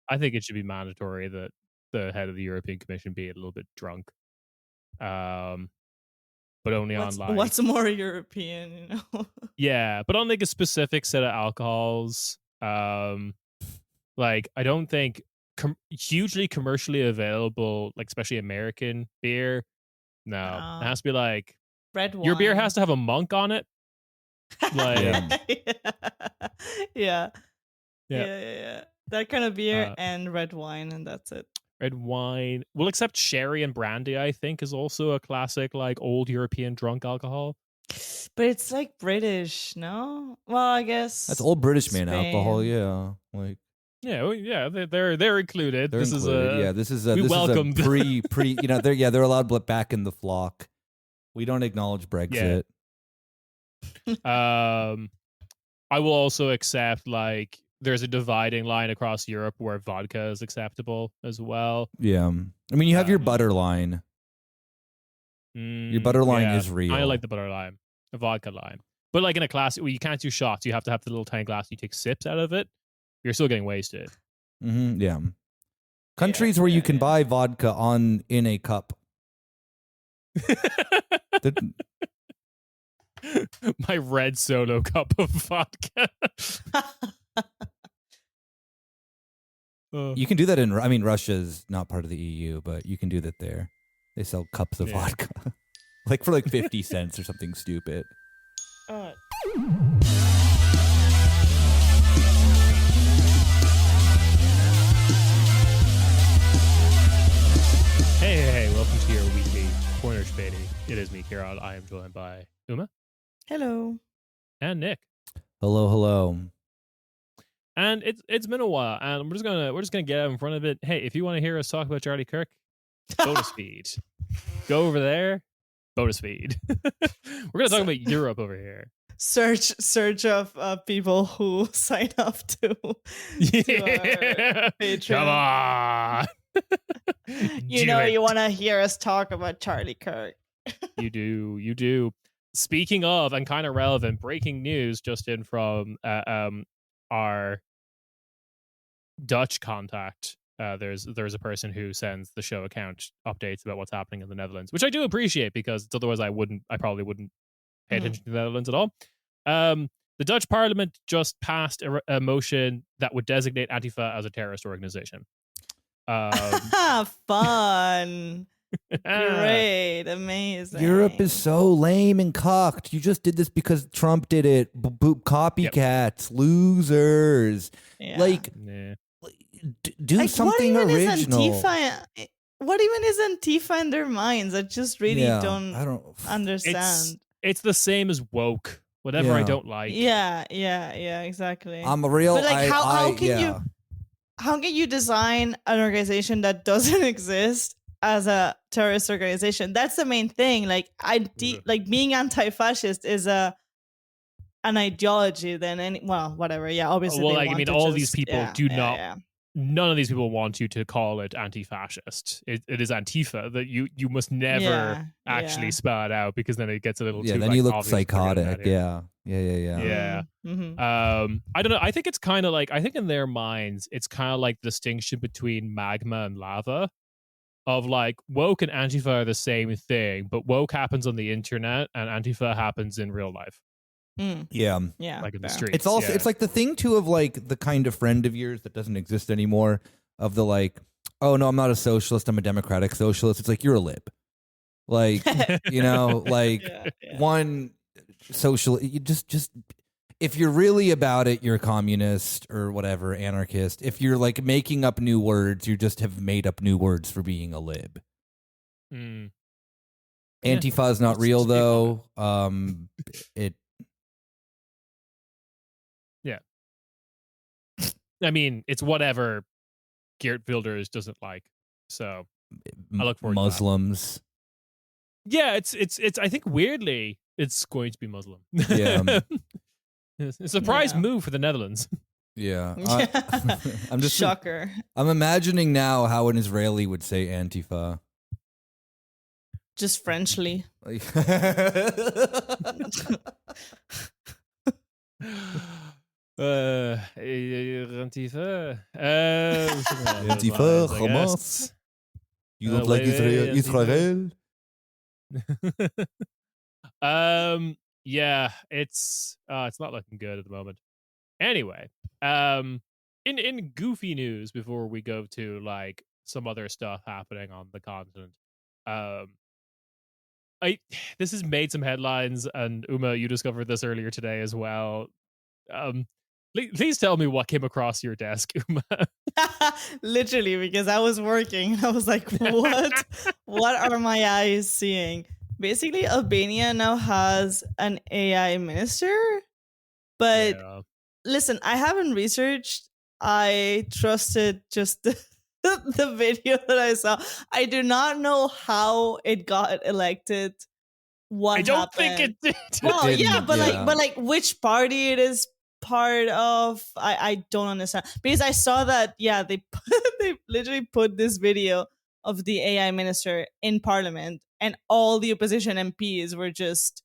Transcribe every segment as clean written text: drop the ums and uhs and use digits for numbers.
I think it should be mandatory that the head of the European Commission be a little bit drunk. But only on like what's more European, you know? Yeah, but on like a specific set of alcohols. Like I don't think hugely commercially available, like especially American beer. No, it has to be like red wine. Your beer has to have a monk on it. Like yeah. That kind of beer and red wine, and that's it. Red wine. Well, except sherry and brandy, I think, is also a classic, like, old European drunk alcohol. But it's like British, no? Well, I guess that's old British man Spain. alcohol. Yeah, like they're included. This is welcome pre. You know, they're allowed back in the flock. We don't acknowledge Brexit. I will also accept like there's a dividing line across Europe where vodka is acceptable as well. Yeah. I mean, you have your butter line. Your butter line is real. I like the butter lime, a vodka lime. But like in a class, you can't do shots. You have to have the little tiny glass. You take sips out of it. You're still getting wasted. Mm-hmm, yeah. Countries where you can buy vodka in a cup. My red Solo cup of vodka. You can do that Russia's not part of the EU, but you can do that there. They sell cups of vodka. Like for like 50 cents or something stupid. Hey, welcome to your weekly Corner Späti. It is me, Ciarán. I am joined by Uma. Hello. And Nick. Hello. And it's been a while, and we're just gonna get out in front of it. Hey, if you want to hear us talk about Charlie Kirk, bonus feed. Go over there, bonus feed. We're gonna talk about Europe over here. Search of people who sign up to our Patreon. Come on. You want to hear us talk about Charlie Kirk. You do. Speaking of, and kind of relevant, breaking news just in from our Dutch contact. There's a person who sends the show account updates about what's happening in the Netherlands, which I do appreciate because otherwise I probably wouldn't pay attention to the Netherlands at all. The Dutch Parliament just passed a motion that would designate Antifa as a terrorist organization. Fun. Great, amazing. Europe is so lame and cocked. You just did this because Trump did it. Copycats, losers. Yeah. Do like, something original. What even is Antifa in their minds? I just really don't understand. It's the same as woke. Whatever I don't like. Yeah, exactly. I'm a real. But like, how can you design an organization that doesn't exist as a terrorist organization? That's the main thing. Like being anti-fascist is an ideology. Whatever. Yeah, obviously. Well, all these people do not. Yeah. None of these people want you to call it anti-fascist. It is Antifa. That you must never actually spell it out because then it gets a little too. Then you look psychotic. Yeah. Mm-hmm. I don't know. I think it's kind of like, I think in their minds it's kind of like the distinction between magma and lava. Of like woke and Antifa are the same thing, but woke happens on the internet and Antifa happens in real life. Yeah, like in the streets. It's also it's like the thing too of like the kind of friend of yours that doesn't exist anymore. Of the like, oh no, I'm not a socialist. I'm a democratic socialist. It's like you're a lib, like one social. You just if you're really about it, you're a communist or whatever, anarchist. If you're like making up new words, you just have made up new words for being a lib. Antifa is not real though. I mean, it's whatever Geert Wilders doesn't like. So I look forward Muslims. to that. Yeah, it's I think weirdly it's going to be Muslim. Yeah. It's a surprise move for the Netherlands. Yeah. I'm just shocker. I'm imagining now how an Israeli would say Antifa. Just Frenchly. Antifa. Antifa, Hamas. You don't like Israel? Yeah, it's not looking good at the moment. Anyway, in goofy news before we go to like some other stuff happening on the continent, this has made some headlines, and Uma, you discovered this earlier today as well. Please tell me what came across your desk, Uma. Literally, because I was working. I was like, what? What are my eyes seeing? Basically, Albania now has an AI minister. But listen, I haven't researched. I trusted just the video that I saw. I do not know how it got elected. What I don't happened. think it did. Well, yeah, but like which party it is part of, I don't understand. Because I saw that, they literally put this video of the AI minister in parliament, and all the opposition MPs were just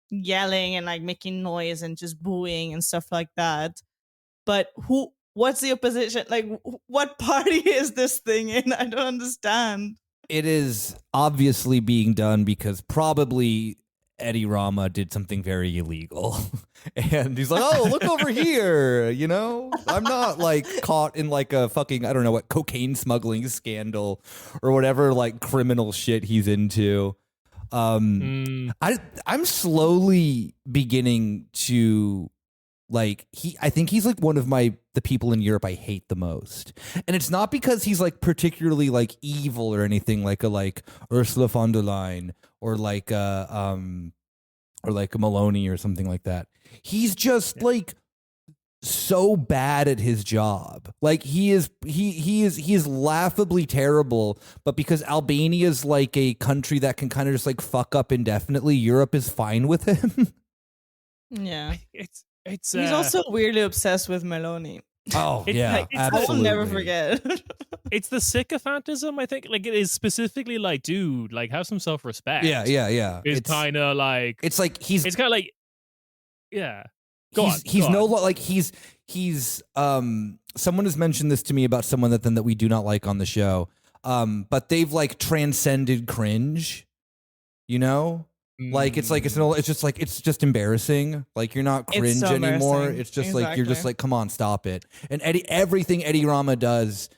yelling and like making noise and just booing and stuff like that. But what's the opposition? Like, what party is this thing in? I don't understand. It is obviously being done because probably Eddie Rama did something very illegal. And he's like, oh, look over here. You know, I'm not like caught in like a fucking, I don't know what, cocaine smuggling scandal or whatever like criminal shit he's into. I'm slowly beginning to like I think he's like one of the people in Europe I hate the most. And it's not because he's like particularly like evil or anything like Ursula von der Leyen or like a Maloney or something like that. He's just like so bad at his job. Like he is laughably terrible, but because Albania's like a country that can kind of just like fuck up indefinitely, Europe is fine with him. Yeah. It's he's also weirdly obsessed with Meloni. Oh, yeah, absolutely. I will never forget. It's the sycophantism, I think. Like, it is specifically like, dude, like, have some self-respect. Yeah. It's kind of like... It's like It's kind of like... Yeah. He's someone has mentioned this to me about someone that we do not like on the show. But they've like transcended cringe, you know? Like it's just embarrassing. Like you're not cringe so anymore. It's just like you're just like, come on, stop it. And everything Eddie Rama does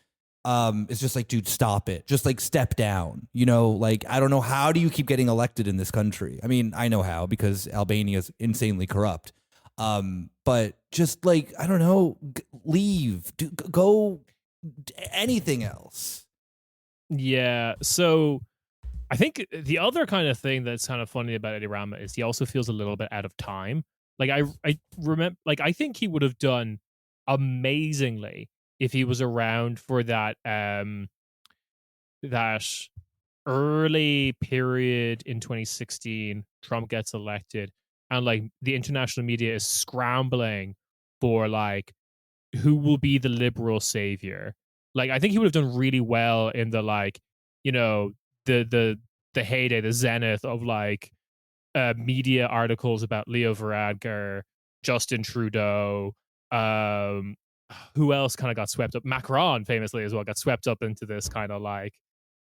is just like, dude, stop it. Just like step down. You know, like I don't know, how do you keep getting elected in this country? I mean, I know how, because Albania is insanely corrupt. But just like, I don't know, leave, go anything else. Yeah. So I think the other kind of thing that's kind of funny about Eddie Rama is he also feels a little bit out of time. Like I remember, like I think he would have done amazingly if he was around for that that early period in 2016. Trump gets elected, and like the international media is scrambling for like who will be the liberal savior. Like I think he would have done really well in the like, you know, the heyday, the zenith of like media articles about Leo Varadkar, Justin Trudeau, who else kind of got swept up? Macron famously as well got swept up into this kind of like,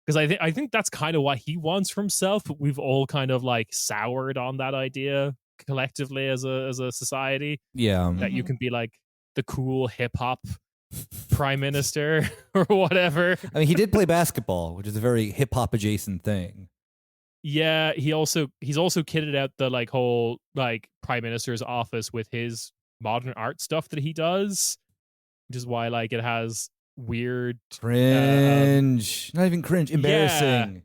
because I think that's kind of what he wants for himself, but we've all kind of like soured on that idea collectively as a society. Yeah, that you can be like the cool hip hop prime minister or whatever. I mean, he did play basketball, which is a very hip hop adjacent thing. Yeah, he's also kitted out the like whole like prime minister's office with his modern art stuff that he does, which is why like it has weird cringe, not even cringe, embarrassing. Yeah.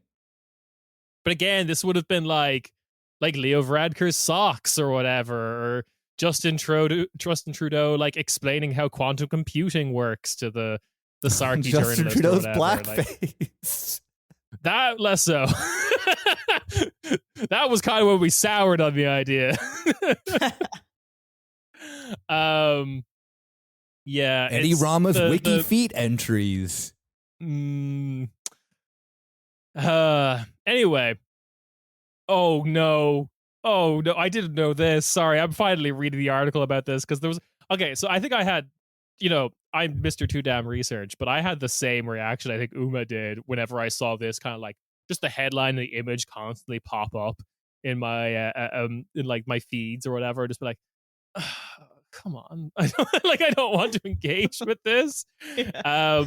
But again, this would have been like Leo Varadkar's socks or whatever, or Justin Trudeau like explaining how quantum computing works to the Sarky Justin journalist. Trudeau's Like, blackface. that less so. That was kind of when we soured on the idea. Yeah, Eddie Rama's wiki feet entries. Anyway, oh no, I didn't know this. Sorry, I'm finally reading the article about this because okay, so I think I had, I'm Mr. Too Damn Research, but I had the same reaction I think Uma did whenever I saw this kind of like just the headline and the image constantly pop up in my in like my feeds or whatever. Just be like, come on, I don't want to engage with this. Yeah.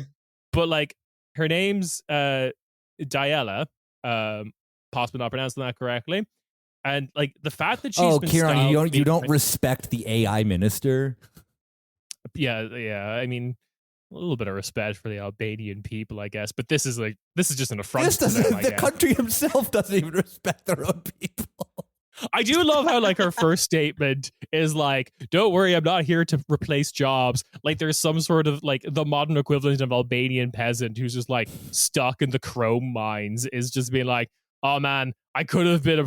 But like her name's Diella, possibly not pronouncing that correctly. And like the fact that she's been Ciarán, styled you don't respect the AI minister. Yeah. I mean, a little bit of respect for the Albanian people, I guess. But this is just an affront. The country himself doesn't even respect their own people. I do love how like her first statement is like, "Don't worry, I'm not here to replace jobs." Like there's some sort of like the modern equivalent of Albanian peasant who's just like stuck in the chrome mines is just being like, "Oh man, I could have been in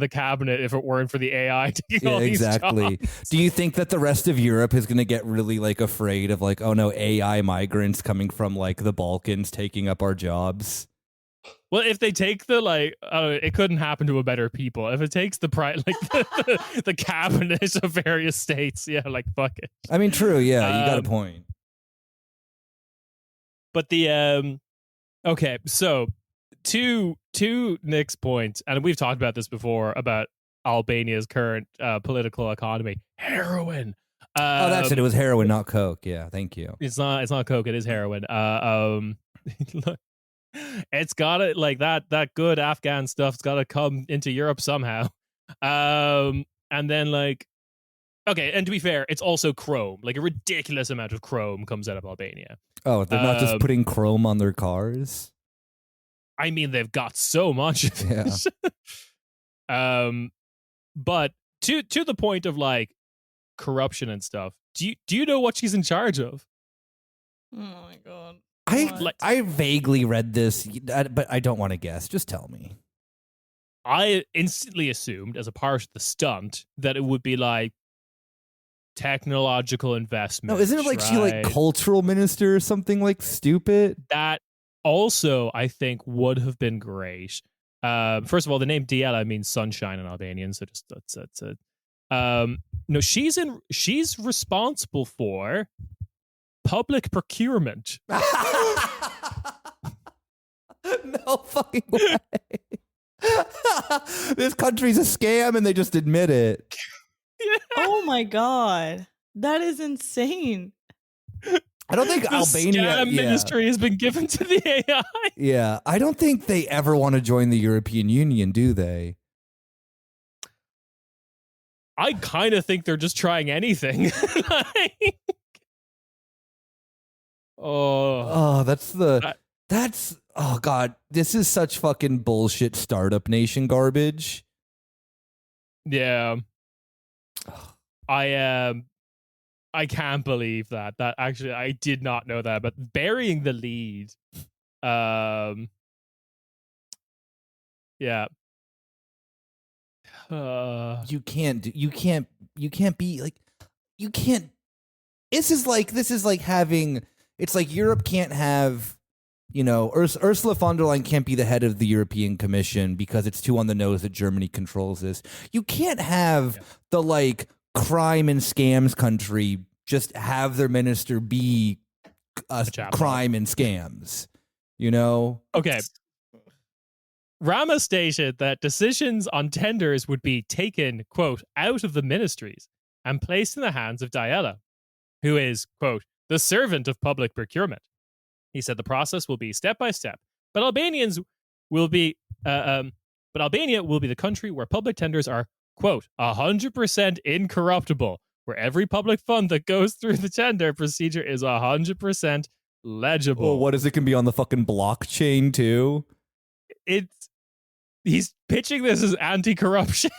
the cabinet if it weren't for the AI taking all these exactly. jobs." Do you think that the rest of Europe is going to get really like afraid of like, oh no, AI migrants coming from like the Balkans taking up our jobs? Well, if they take the it couldn't happen to a better people. If it takes the the cabinet of various states, yeah, like fuck it. I mean, true, yeah, you got a point. But the okay, so to Nick's point, and we've talked about this before about Albania's current political economy, heroin. That's it. It was heroin, not coke. Yeah, thank you. It's not coke. It is heroin. Look, it's got to like that good Afghan stuff's got to come into Europe somehow. And then like, okay, and to be fair, it's also chrome. Like a ridiculous amount of chrome comes out of Albania. Oh, they're not just putting chrome on their cars? I mean, they've got so much of it. Yeah. But to the point of like corruption and stuff, do you know what she's in charge of? Oh my god. I vaguely read this, but I don't want to guess. Just tell me. I instantly assumed, as a part of the stunt, that it would be like technological investment. No, isn't it like she like cultural minister or something like stupid? That also, I think, would have been great. First of all, the name Diella means sunshine in Albanian, so just that's it. No, she's responsible for public procurement. No fucking way. This country's a scam and they just admit it. Yeah. Oh my god. That is insane. I don't think the Albania scam ministry has been given to the AI. Yeah, I don't think they ever want to join the European Union, do they? I kind of think they're just trying anything. That's oh god, this is such fucking bullshit startup nation garbage. Yeah. I can't believe that actually I did not know that, but burying the lead. Yeah. You can't be like, you can't. This is like having, it's like Europe can't have, Ursula von der Leyen can't be the head of the European Commission because it's too on the nose that Germany controls this. You can't have the like crime and scams country just have their minister be a crime and scams, Okay. Rama stated that decisions on tenders would be taken, quote, out of the ministries and placed in the hands of Diella, who is, quote, the servant of public procurement. He said the process will be step by step, but Albania will be the country where public tenders are, quote, 100% incorruptible, where every public fund that goes through the tender procedure is 100% legible. Well, what is it can be on the fucking blockchain too? He's pitching this as anti-corruption.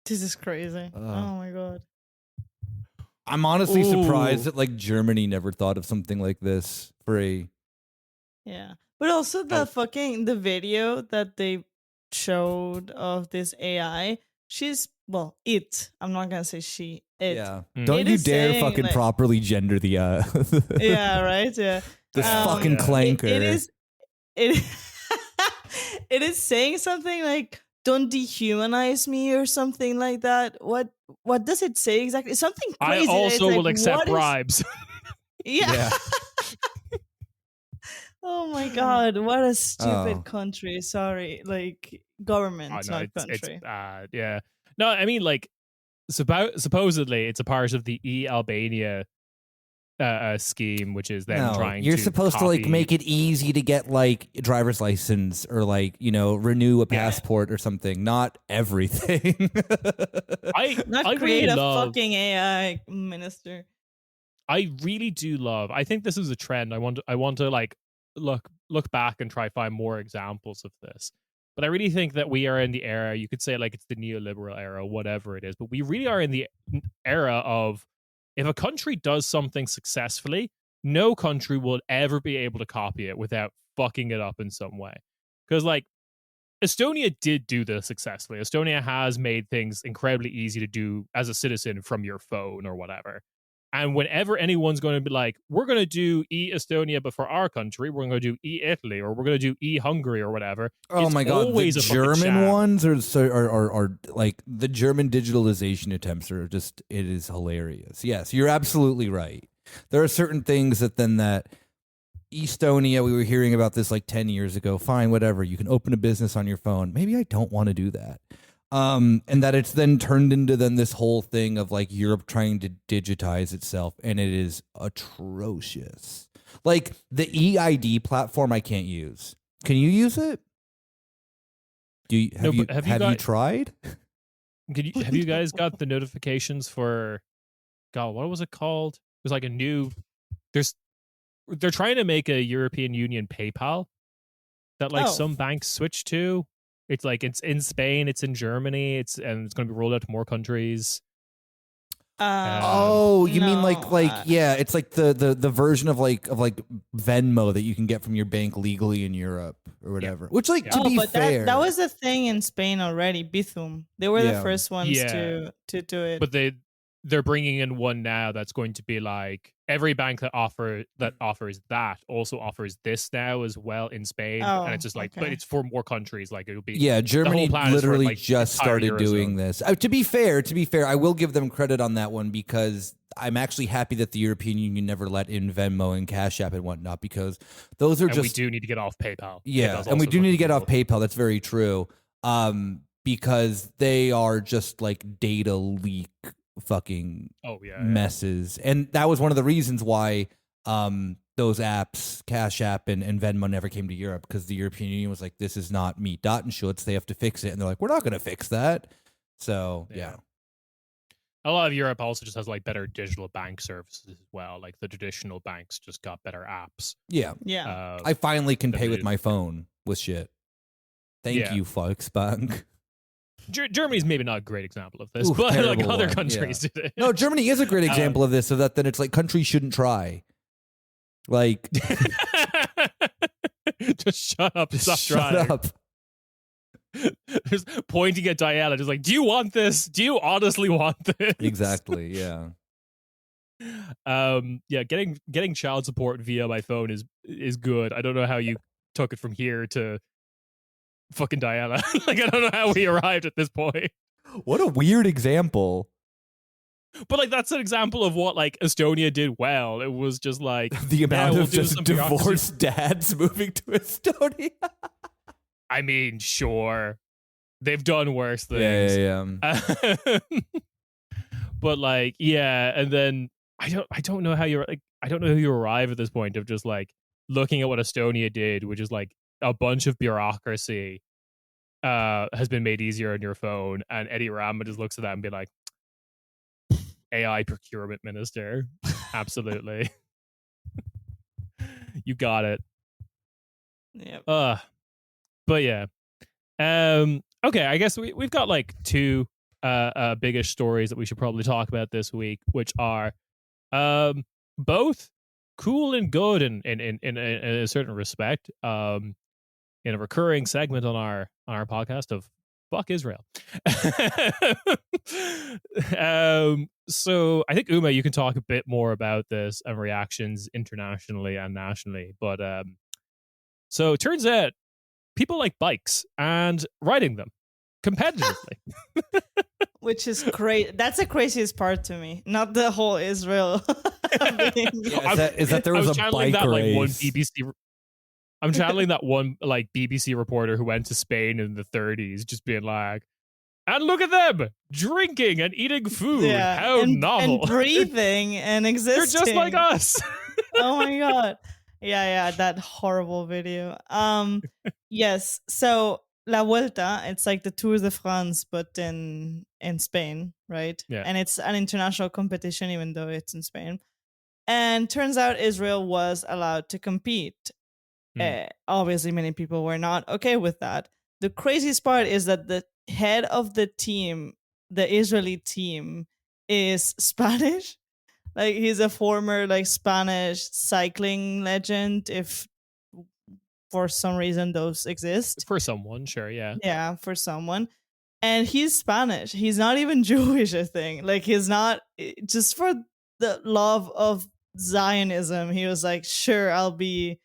This is crazy. Oh my god. I'm honestly surprised that like Germany never thought of something like this for a. Yeah, but also the video that they showed of this AI. I'm not gonna say she. It. Yeah. Don't you dare fucking like, properly gender the. Yeah. Right. Yeah. This fucking clanker. It is saying something like don't dehumanize me or something like that. What does it say exactly? Something crazy. I also like, will accept bribes. Yeah. Oh my god, what a stupid country. Sorry. Like government, no, not country. It's bad. Yeah. No, I mean like supposedly it's a part of the Albania scheme, which is them trying you're to supposed to like make it easy to get like a driver's license or like, you know, renew a passport or something, not everything. I create really a fucking AI minister. I really do love. I think this is a trend. I want to like look back and try find more examples of this. But I really think that we are in the era, you could say like it's the neoliberal era, whatever it is, but we really are in the era of if a country does something successfully, no country will ever be able to copy it without fucking it up in some way. Because like Estonia did do this successfully. Estonia has made things incredibly easy to do as a citizen from your phone or whatever. And whenever anyone's going to be like, we're going to do e-Estonia, but for our country, we're going to do e-Italy, or we're going to do e-Hungary, or whatever. Oh my god, the German ones are like the German digitalization attempts are just, it is hilarious. Yes, you're absolutely right. There are certain things that Estonia, we were hearing about this like 10 years ago. Fine, whatever. You can open a business on your phone. Maybe I don't want to do that. And that it's then turned into this whole thing of like Europe trying to digitize itself, and it is atrocious. Like the EID platform, I can't use. Can you use it? Have you tried? Have you guys got the notifications for? God, what was it called? It was like a new. They're trying to make a European Union PayPal that like some banks switch to. It's like it's in Spain, it's in Germany, it's going to be rolled out to more countries. You mean like it's like the version of like Venmo that you can get from your bank legally in Europe or whatever. Which to be fair, that was a thing in Spain already. Bizum, they were the first ones to do it. But they're bringing in one now that's going to be like every bank that offers that also offers this now as well in Spain, and it's just like, but it's for more countries. Like it'll be Germany literally just started doing this. To be fair, I will give them credit on that one because I'm actually happy that the European Union never let in Venmo and Cash App and whatnot because those are we do need to get off PayPal. Yeah, and we do need to get off PayPal. That's very true. Because they are just like data leak fucking messes. And that was one of the reasons why those apps, Cash App and Venmo, never came to Europe, because the European Union was like, this is not meet Datenschutz. They have to fix it. And they're like, we're not going to fix that. So, yeah. A lot of Europe also just has like better digital bank services as well. Like the traditional banks just got better apps. Yeah. Yeah. I finally can pay with my phone with shit. Thank you, Volksbank. Germany's maybe not a great example of this, but like other countries did it. No, Germany is a great example of this, so that then it's like countries shouldn't try. Like, just shut up, stop trying. Shut up. Just pointing at Diana, just like, do you want this? Do you honestly want this? Exactly, yeah. Getting child support via my phone is good. I don't know how you took it from here to fucking Diana. Like, I don't know how we arrived at this point. What a weird example. But like, that's an example of what like Estonia did well. It was just like the amount of just divorced dads moving to Estonia. I mean, sure, they've done worse things. Yeah. But like, and then I don't know how you arrive at this point of just like looking at what Estonia did, which is like a bunch of bureaucracy has been made easier on your phone, and Eddie Rama just looks at that and be like, AI procurement minister. Absolutely. You got it. Yep. But yeah. Okay, I guess we've got like two biggish stories that we should probably talk about this week, which are both cool and good in a certain respect. In a recurring segment on our podcast of Fuck Israel. So I think Uma, you can talk a bit more about this and reactions internationally and nationally. But so it turns out people like bikes and riding them. competitively. Which is great. That's the craziest part to me, not the whole Israel thing. Is that there was a bike that, race? Like, one BBC. I'm channeling that one like BBC reporter who went to Spain in the 30s, just being like, "And look at them drinking and eating food. Yeah, How novel! And breathing and existing. They're just like us." Oh my god. Yeah, that horrible video. Yes. So La Vuelta, it's like the Tour de France, but in Spain, right? Yeah. And it's an international competition, even though it's in Spain. And turns out Israel was allowed to compete. Obviously, many people were not okay with that. The craziest part is that the head of the team, the Israeli team, is Spanish. Like, he's a former like Spanish cycling legend, if for some reason those exist. For someone, sure, yeah. Yeah, for someone. And he's Spanish. He's not even Jewish, I think. Like, he's not, just for the love of Zionism, he was like, sure, I'll be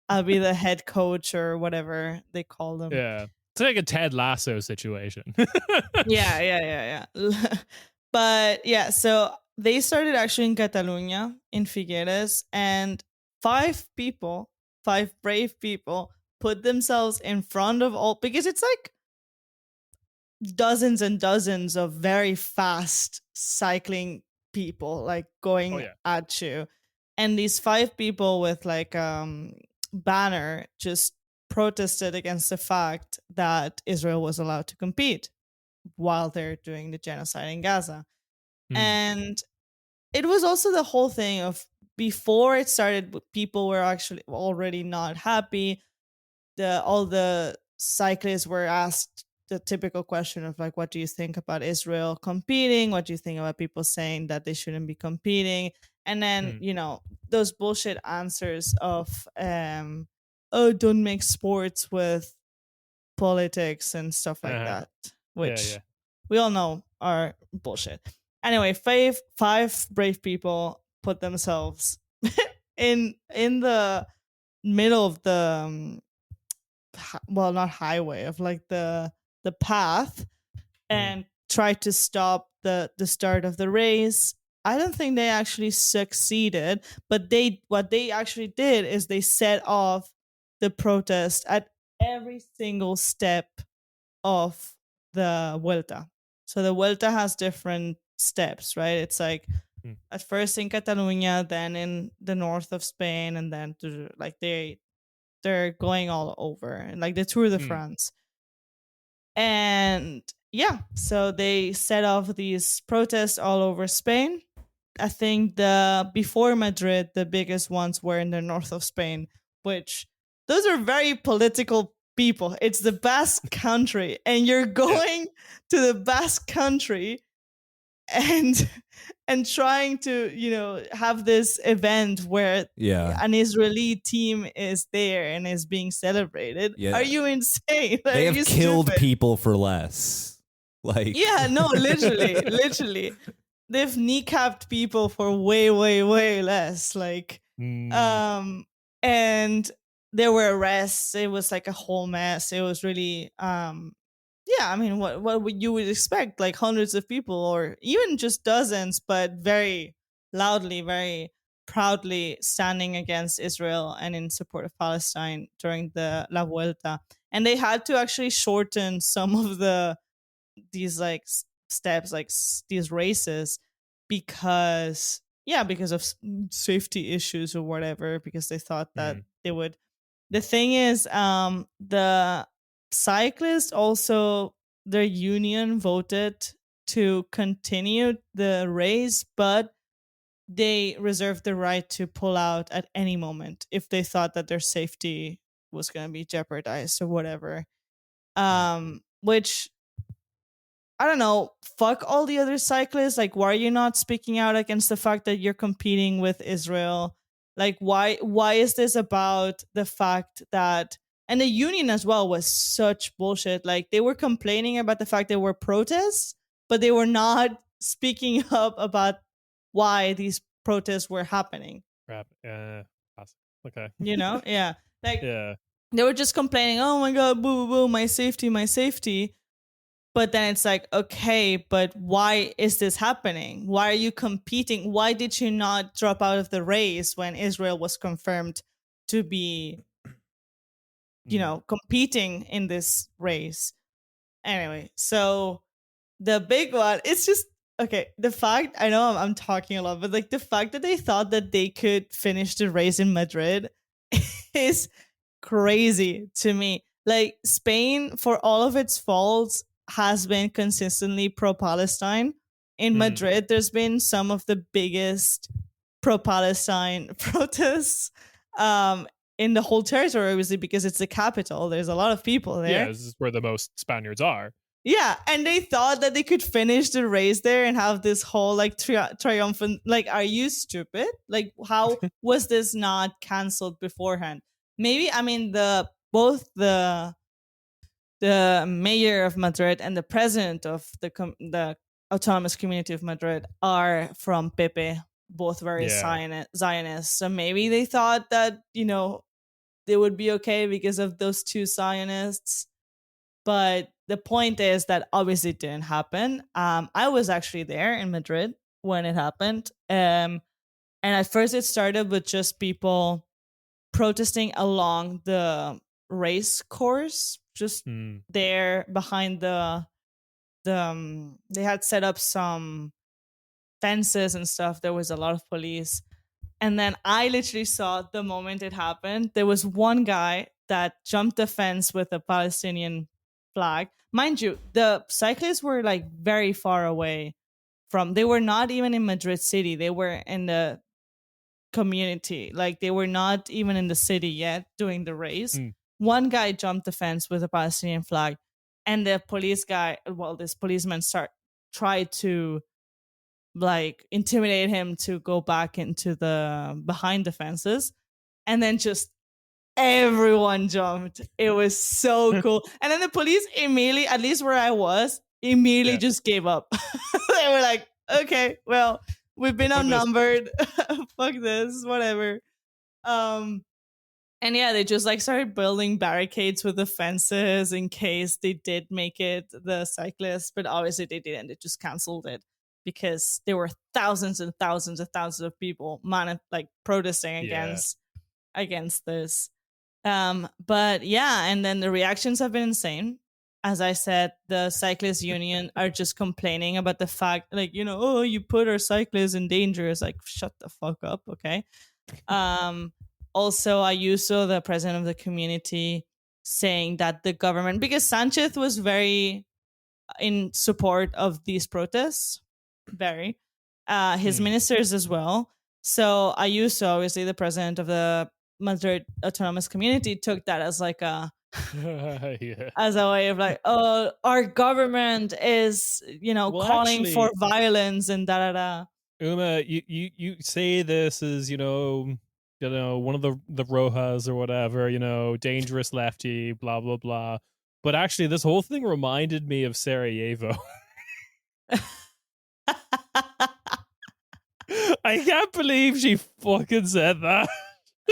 the head coach or whatever they call them. Yeah. It's like a Ted Lasso situation. Yeah. But yeah, so they started actually in Catalonia, in Figueres, and five brave people, put themselves in front of all, because it's like dozens and dozens of very fast cycling people, like going at you. And these five people with like banner just protested against the fact that Israel was allowed to compete while they're doing the genocide in Gaza. And it was also the whole thing of, before it started, people were actually already not happy. All the cyclists were asked the typical question of like, what do you think about Israel competing? What do you think about people saying that they shouldn't be competing? And then, those bullshit answers of, oh, don't make sports with politics and stuff like that, which we all know are bullshit. Anyway, five brave people put themselves in the middle of the not highway, of like the path, and tried to stop the start of the race. I don't think they actually succeeded, but what they actually did is they set off the protest at every single step of the Vuelta. So the Vuelta has different steps, right? It's like at first in Catalonia, then in the north of Spain, and then to, like, they're going all over, like the Tour de France. And yeah, so they set off these protests all over Spain. I think before Madrid, the biggest ones were in the north of Spain, which those are very political people. It's the Basque country, and you're going to the Basque country and trying to have this event where an Israeli team is there and is being celebrated. Are you insane? Like, they have killed people for less. Like, no, literally they've kneecapped people for way less. Like, and there were arrests. It was like a whole mess. It was really I mean, what would you would expect? Like hundreds of people, or even just dozens, but very loudly, very proudly standing against Israel and in support of Palestine during the La Vuelta. And they had to actually shorten some of these like steps, like these races, because of safety issues or whatever, because they thought that they would. The thing is, the cyclists also, their union voted to continue the race, but they reserved the right to pull out at any moment if they thought that their safety was going to be jeopardized or whatever. Which, I don't know, fuck all the other cyclists. Like, why are you not speaking out against the fact that you're competing with Israel? Like, why is this about the fact that, and the union as well was such bullshit. Like, they were complaining about the fact there were protests, but they were not speaking up about why these protests were happening. Okay. Like, they were just complaining, oh my God, boo, boo, boo, my safety. But then it's like, okay, but why is this happening? Why are you competing? Why did you not drop out of the race when Israel was confirmed to be, competing in this race? Anyway, so the big one, it's just, okay, the fact, I know I'm talking a lot, but like the fact that they thought that they could finish the race in Madrid is crazy to me. Like, Spain, for all of its faults, has been consistently pro-Palestine. In Madrid, there's been some of the biggest pro-Palestine protests in the whole territory, obviously, because it's the capital. There's a lot of people there. Yeah, this is where the most Spaniards are. Yeah, and they thought that they could finish the race there and have this whole like triumphant. Like, are you stupid? Like, how was this not canceled beforehand? Maybe, I mean, both the mayor of Madrid and the president of the autonomous community of Madrid are from Pepe, both very Zionists. So maybe they thought that, they would be okay because of those two Zionists. But the point is that obviously it didn't happen. I was actually there in Madrid when it happened. And at first it started with just people protesting along the race course, just there behind they had set up some fences and stuff. There was a lot of police. And then I literally saw the moment it happened, there was one guy that jumped the fence with a Palestinian flag. Mind you, the cyclists were like very far away they were not even in Madrid city. They were in the community. Like, they were not even in the city yet doing the race. One guy jumped the fence with a Palestinian flag, and the this policeman tried to like intimidate him to go back into the behind the fences, and then just everyone jumped. It was so cool. And then the police immediately, at least where I was, just gave up. They were like, okay, well, we've been outnumbered. Fuck this, whatever. And yeah, they just like started building barricades with the fences in case they did make it, the cyclists, but obviously they didn't. They just canceled it because there were thousands and thousands and thousands of people protesting against this. But yeah, and then the reactions have been insane. As I said, the cyclist union are just complaining about the fact, like, oh, you put our cyclists in danger. It's like, shut the fuck up, okay? Also, Ayuso, the president of the community, saying that the government, because Sanchez was very in support of these protests, his ministers as well. So Ayuso, obviously the president of the Madrid autonomous community, took that as like as a way of like, oh, our government is, calling for violence and da da da. Uma, you say this is, one of the Rojas or whatever, dangerous lefty, blah blah blah. But actually, this whole thing reminded me of Sarajevo. I can't believe she fucking said that.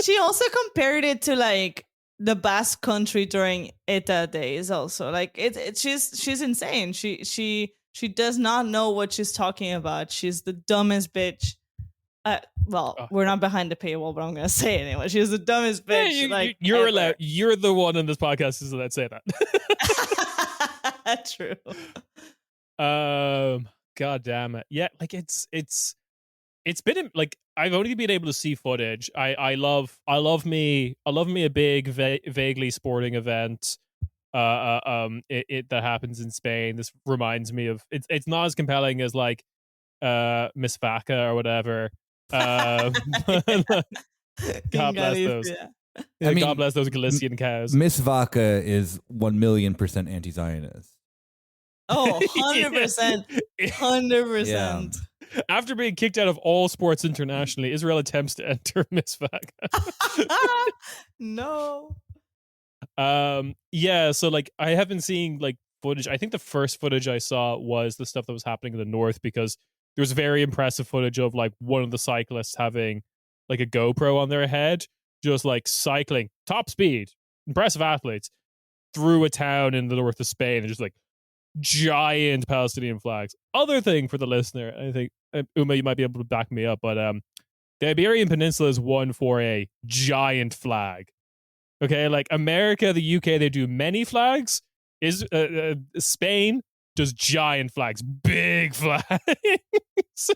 She also compared it to like the Basque country during ETA days. Also, like she's insane. She does not know what she's talking about. She's the dumbest bitch. We're not behind the paywall, but I'm gonna say it anyway. She's the dumbest bitch. Yeah, you're allowed. You're the one in this podcast who's allowed to say that. True. God damn it. Yeah, like it's been like I've only been able to see footage. I love me a big vaguely sporting event. It that happens in Spain. This reminds me of it's not as compelling as like Miss Vaca or whatever. God bless those. God bless those Galician cows. Miss Vaca is 1,000,000% anti-Zionist. Oh, 100%. 100%. Yeah. After being kicked out of all sports internationally, Israel attempts to enter Miss Vaca. No. Yeah, so like I have been seeing like footage. I think the first footage I saw was the stuff that was happening in the north, because there was very impressive footage of like one of the cyclists having like a GoPro on their head, just like cycling top speed, impressive athletes through a town in the north of Spain, and just like giant Palestinian flags. Other thing for the listener, I think Uma, you might be able to back me up, but the Iberian Peninsula is one for a giant flag. Okay, like America, the UK, they do many flags. Is Spain does giant flags, big flags.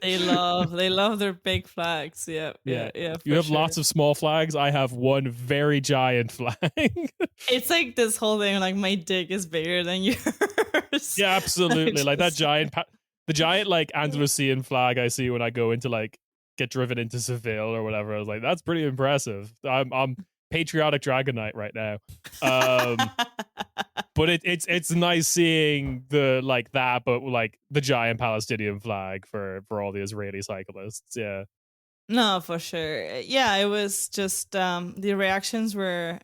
They love their big flags. Yeah. You have lots of small flags. I have one very giant flag. It's like this whole thing, like my dick is bigger than yours. Yeah, absolutely. Like that giant, the giant like Andalusian flag I see when I go into like get driven into Seville or whatever. I was like, that's pretty impressive. I'm patriotic Dragon Knight right now. But it's nice seeing the like that, but like the giant Palestinian flag for all the Israeli cyclists. Yeah. No, for sure. Yeah, it was just the reactions were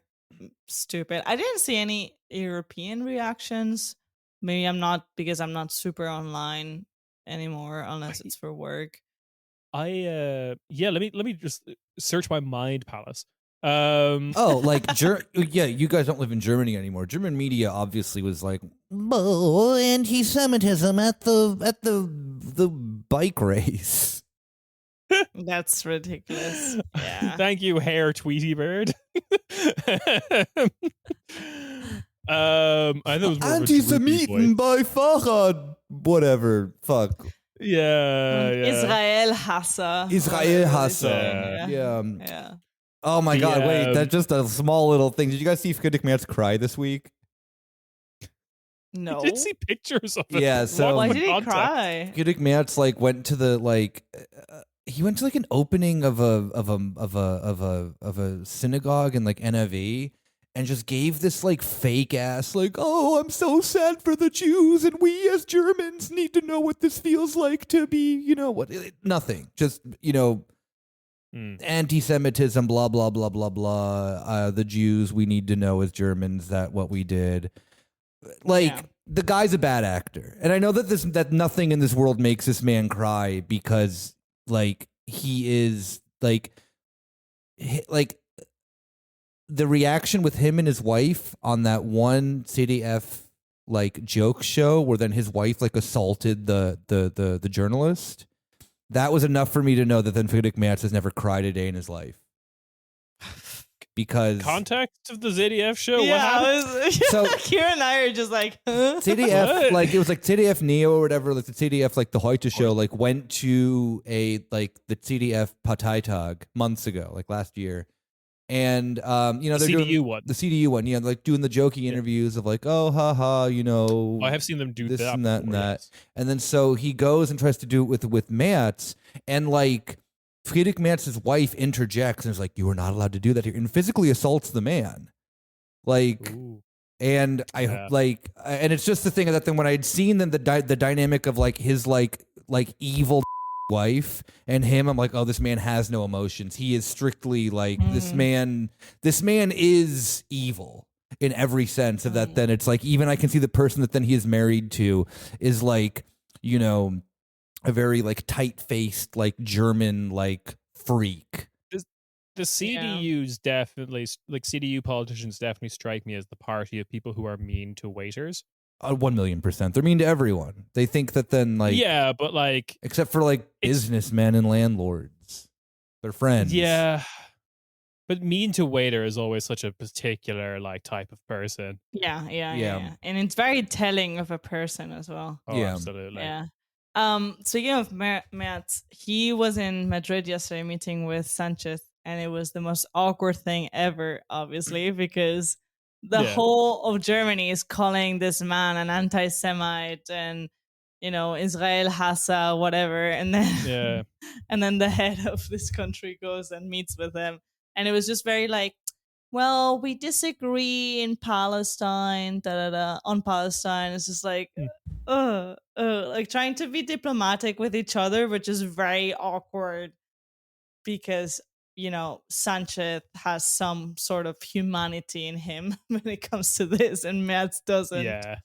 stupid. I didn't see any European reactions. Maybe I'm not, because I'm not super online anymore unless it's for work. Let me just search my mind palace. You guys don't live in Germany anymore. German media obviously was like, oh, anti-Semitism at the bike race. That's ridiculous. Yeah. Thank you, Hair Tweety Bird. I thought it was more Anti-Semiten by Fahrrad. Whatever. Fuck. Yeah. Israel Hasser. Yeah. Oh my God! Wait, that's just a small little thing. Did you guys see Friedrich Merz cry this week? No. I did see pictures of it. Yeah. So why did he cry? Friedrich Merz went to the he went to an opening of a synagogue in NIV, and just gave this fake ass oh, I'm so sad for the Jews, and we as Germans need to know what this feels like to be nothing, just anti-Semitism, blah blah blah blah blah. The Jews, we need to know as Germans that what we did. The guy's a bad actor, and I know that nothing in this world makes this man cry, because he is the reaction with him and his wife on that one CDF joke show where then his wife assaulted the journalist. That was enough for me to know that then Friedrich Merz has never cried a day in his life. Because context of the ZDF show, yeah, so Ciarán and I are just huh? ZDF, it was ZDF Neo or whatever, the ZDF the Heute show, went to a the ZDF Parteitag months ago, last year. And they're doing the CDU one, doing the jokey interviews of oh, haha, I have seen them do this that and that before, and that. yes. And then so he goes and tries to do it with Merz, and Friedrich Merz's wife interjects and is you are not allowed to do that here, and physically assaults the man. And and it's just the thing that then when I had seen the dynamic of his evil wife and him, I'm oh, this man has no emotions. He is strictly this man is evil in every sense of that. Then it's even I can see the person that then he is married to is a very tight-faced German freak. The CDUs definitely CDU politicians definitely strike me as the party of people who are mean to waiters. 1,000,000%. They're mean to everyone. They think that then yeah, but except for businessmen and landlords, they're friends. Yeah, but mean to waiter is always such a particular type of person. Yeah, and it's very telling of a person as well. Oh, yeah, absolutely. Yeah. Speaking of Merz, he was in Madrid yesterday meeting with Sanchez, and it was the most awkward thing ever, obviously, because the whole of Germany is calling this man an anti-Semite and Israel Hassa, whatever, and then and then the head of this country goes and meets with him, and it was just very well, we disagree in Palestine, on Palestine. It's just trying to be diplomatic with each other, which is very awkward because, Sanchez has some sort of humanity in him when it comes to this, and Merz doesn't. Yeah.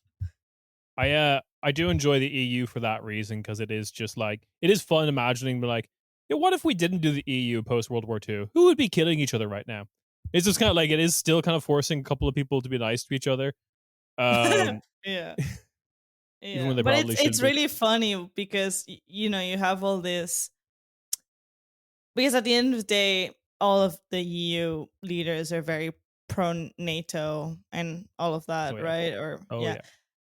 I do enjoy the EU for that reason, because it is just it is fun imagining what if we didn't do the EU post World War II? Who would be killing each other right now? It's just kind of it is still kind of forcing a couple of people to be nice to each other. Yeah. even when they but probably it's shouldn't be. really funny because you have all this, because at the end of the day, all of the EU leaders are very pro NATO and all of that, Oh, yeah. right? Or Oh yeah. yeah.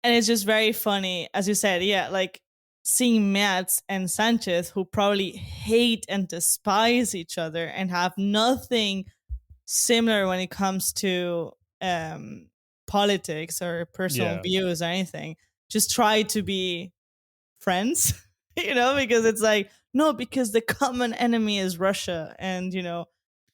And it's just very funny, as you said, like seeing Merz and Sanchez, who probably hate and despise each other and have nothing similar when it comes to politics or personal views or anything, just try to be friends, because it's like, no, because the common enemy is Russia, and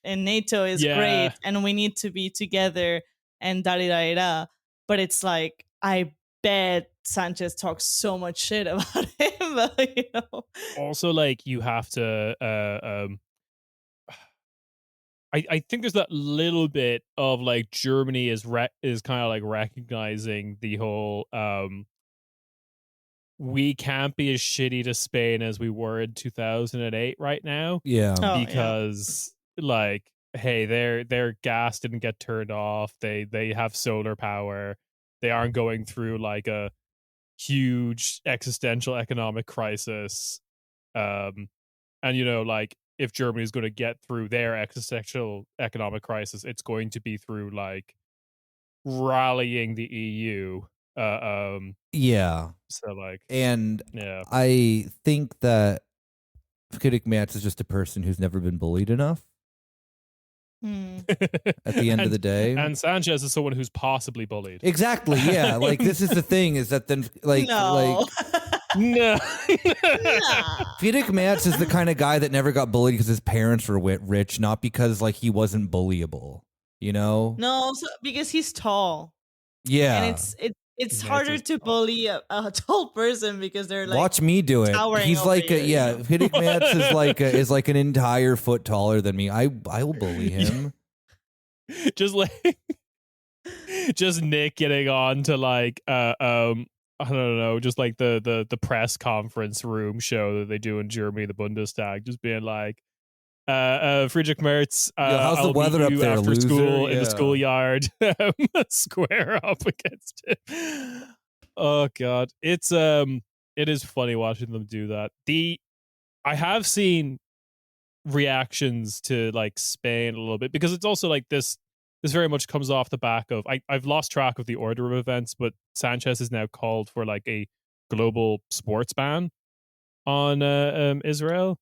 and NATO is great, and we need to be together, and da da da da. But it's like, I bet Sanchez talks so much shit about him. Also, like, you have to I think there's that little bit of like Germany is kind of like recognizing the whole we can't be as shitty to Spain as we were in 2008 right now. Yeah. Because like, hey, their gas didn't get turned off. They have solar power. They aren't going through like a huge existential economic crisis. And like, if Germany is going to get through their existential economic crisis, it's going to be through like rallying the EU. Yeah. So like, and yeah, I think that Friedrich Merz is just a person who's never been bullied enough. At the end of the day, and Sanchez is someone who's possibly bullied. Exactly. Yeah. Like, this is the thing, is that then No. No. Friedrich Merz is the kind of guy that never got bullied because his parents were rich, not because like he wasn't bullyable. No, because he's tall. Yeah. And it's harder to bully a tall person because they're like, watch me do it. He's like Friedrich Merz is like an entire foot taller than me. I will bully him. Just like just Nick getting on to like I don't know, just like the press conference room show that they do in Germany, the Bundestag, just being like, Friedrich Merz, how's the I'll weather meet up you there, after loser? school in the schoolyard, square up against him. Oh god, it is funny watching them do that. I have seen reactions to like Spain a little bit, because it's also like this very much comes off the back of I've lost track of the order of events, but Sanchez is now called for like a global sports ban on Israel.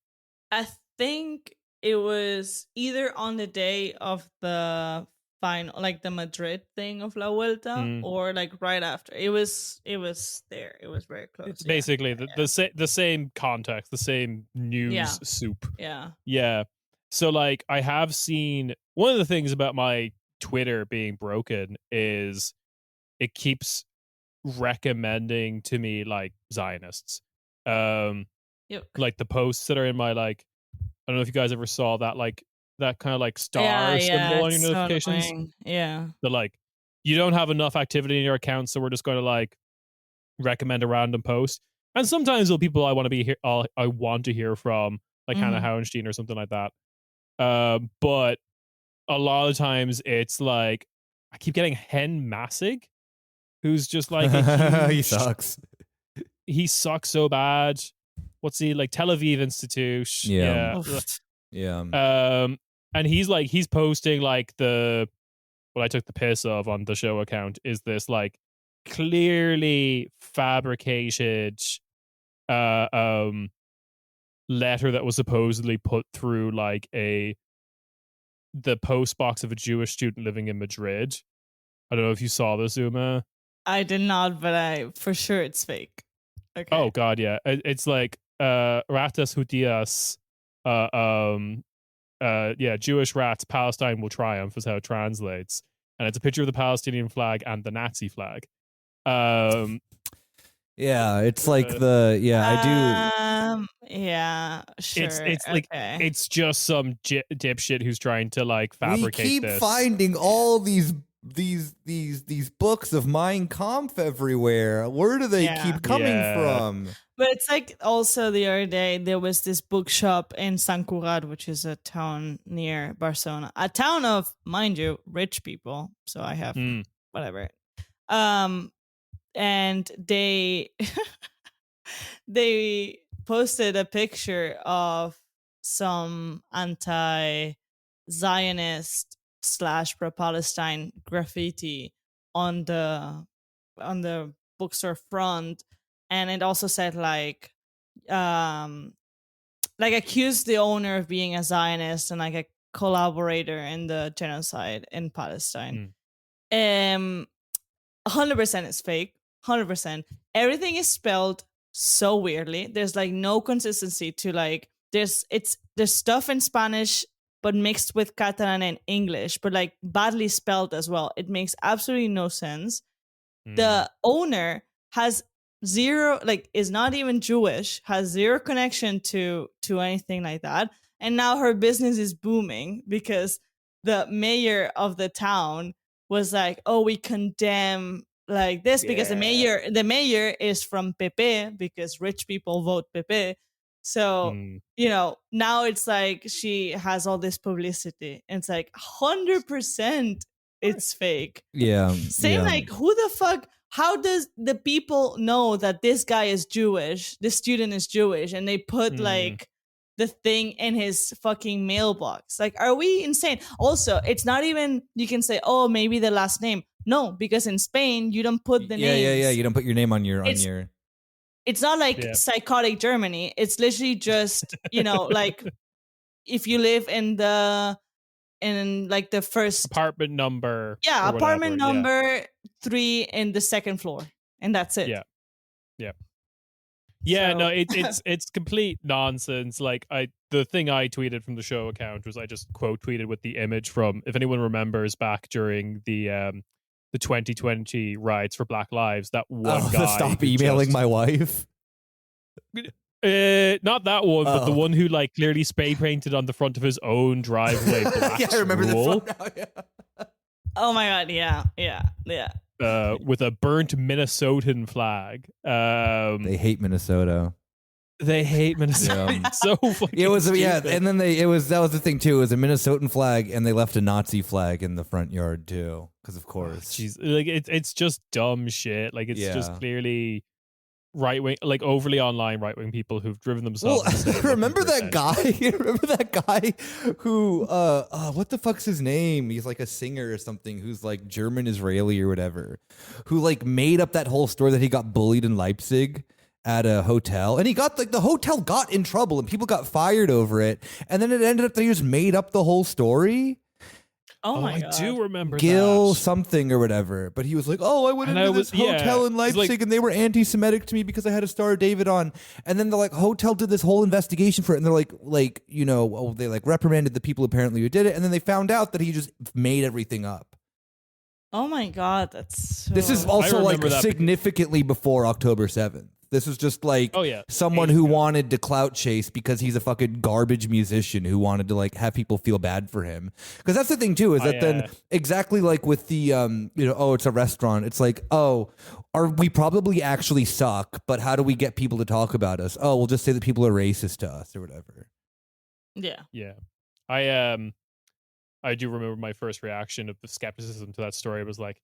I think it was either on the day of the final, like the Madrid thing of La Vuelta, or like right after. It was there. It was very close. It's basically the same context, the same news soup. Yeah. So like, I have seen, one of the things about my Twitter being broken is it keeps recommending to me like Zionists. Like the posts that are in my like, I don't know if you guys ever saw that, like that kind of like star symbol on your notifications. So yeah. But like, you don't have enough activity in your account, so we're just going to like recommend a random post. And sometimes there'll people I want to be here, I want to hear from, like Hannah Hauenstein or something like that. But a lot of times it's like, I keep getting Hen Massig, who's just like a huge, he sucks. He sucks so bad. What's he like? Tel Aviv Institute. Yeah. And he's posting like what I took the piss of on the show account is this like clearly fabricated letter that was supposedly put through like the post box of a Jewish student living in Madrid. I don't know if you saw this, Uma. I did not, but for sure it's fake. Okay. Oh god, yeah. It's like Ratas Hudias, Jewish rats, Palestine will triumph is how it translates. And it's a picture of the Palestinian flag and the Nazi flag. Yeah, it's like I do. Yeah, sure. It's like it's just some dipshit who's trying to like fabricate. We keep finding all these books of Mein Kampf everywhere. Where do they keep coming from? But it's like, also the other day there was this bookshop in Sant Cugat, which is a town near Barcelona, a town of, mind you, rich people. So I have whatever. and they they posted a picture of some anti-Zionist / pro-Palestine graffiti on the bookstore front, and it also said like accused the owner of being a Zionist and like a collaborator in the genocide in Palestine. 100% is fake. 100%. Everything is spelled so weirdly. There's like no consistency to like there's stuff in Spanish but mixed with Catalan and English, but like badly spelled as well. It makes absolutely no sense. The owner has zero, like, is not even Jewish, has zero connection to anything like that. And now her business is booming because the mayor of the town was like, oh, we condemn like this because the mayor is from Pepe because rich people vote Pepe. So, now it's like she has all this publicity and it's like 100% it's fake. Yeah. Same, like, who the fuck, how does the people know that this guy is Jewish, this student is Jewish, and they put like the thing in his fucking mailbox? Like, are we insane? Also, it's not even, you can say, oh, maybe the last name. No, because in Spain, you don't put the name. Yeah. You don't put your name on your It's not like psychotic Germany. It's literally just, like if you live in like the first apartment number. Yeah, apartment number 3 in the second floor. And that's it. Yeah. Yeah, so. No, it's complete nonsense. Like the thing I tweeted from the show account was I just quote tweeted with the image from, if anyone remembers back during the 2020 riots for Black Lives, that one guy. Stop emailing my wife. Not that one, but the one who like clearly spray painted on the front of his own driveway. Yeah, I remember this one now. Yeah. Oh my god! Yeah. With a burnt Minnesotan flag. They hate Minnesota. They hate Minnesota. It's so fucking it was stupid. And then that was the thing too. It was a Minnesotan flag, and they left a Nazi flag in the front yard too, because of course. Jeez, like it's just dumb shit. Like it's just clearly right wing, like overly online right wing people who've driven themselves. Well, remember that guy? Remember that guy who what the fuck's his name? He's like a singer or something who's like German Israeli or whatever, who like made up that whole story that he got bullied in Leipzig at a hotel, and he got like the hotel got in trouble and people got fired over it, and then it ended up that he just made up the whole story. Oh my God. I do remember Gil that. something or whatever, but he was like, "Oh, I went into this hotel in Leipzig, and they were anti-Semitic to me because I had a Star of David on." And then the like hotel did this whole investigation for it, and they're like they like reprimanded the people apparently who did it, and then they found out that he just made everything up. Oh my God, that's so... This is also like significantly before October 7th. This was just like someone who wanted to clout chase because he's a fucking garbage musician who wanted to like have people feel bad for him. Because that's the thing too, is that then exactly like with the it's a restaurant. It's like, we probably actually suck, but how do we get people to talk about us? Oh, we'll just say that people are racist to us or whatever. Yeah. Yeah. I do remember my first reaction of the skepticism to that story was like,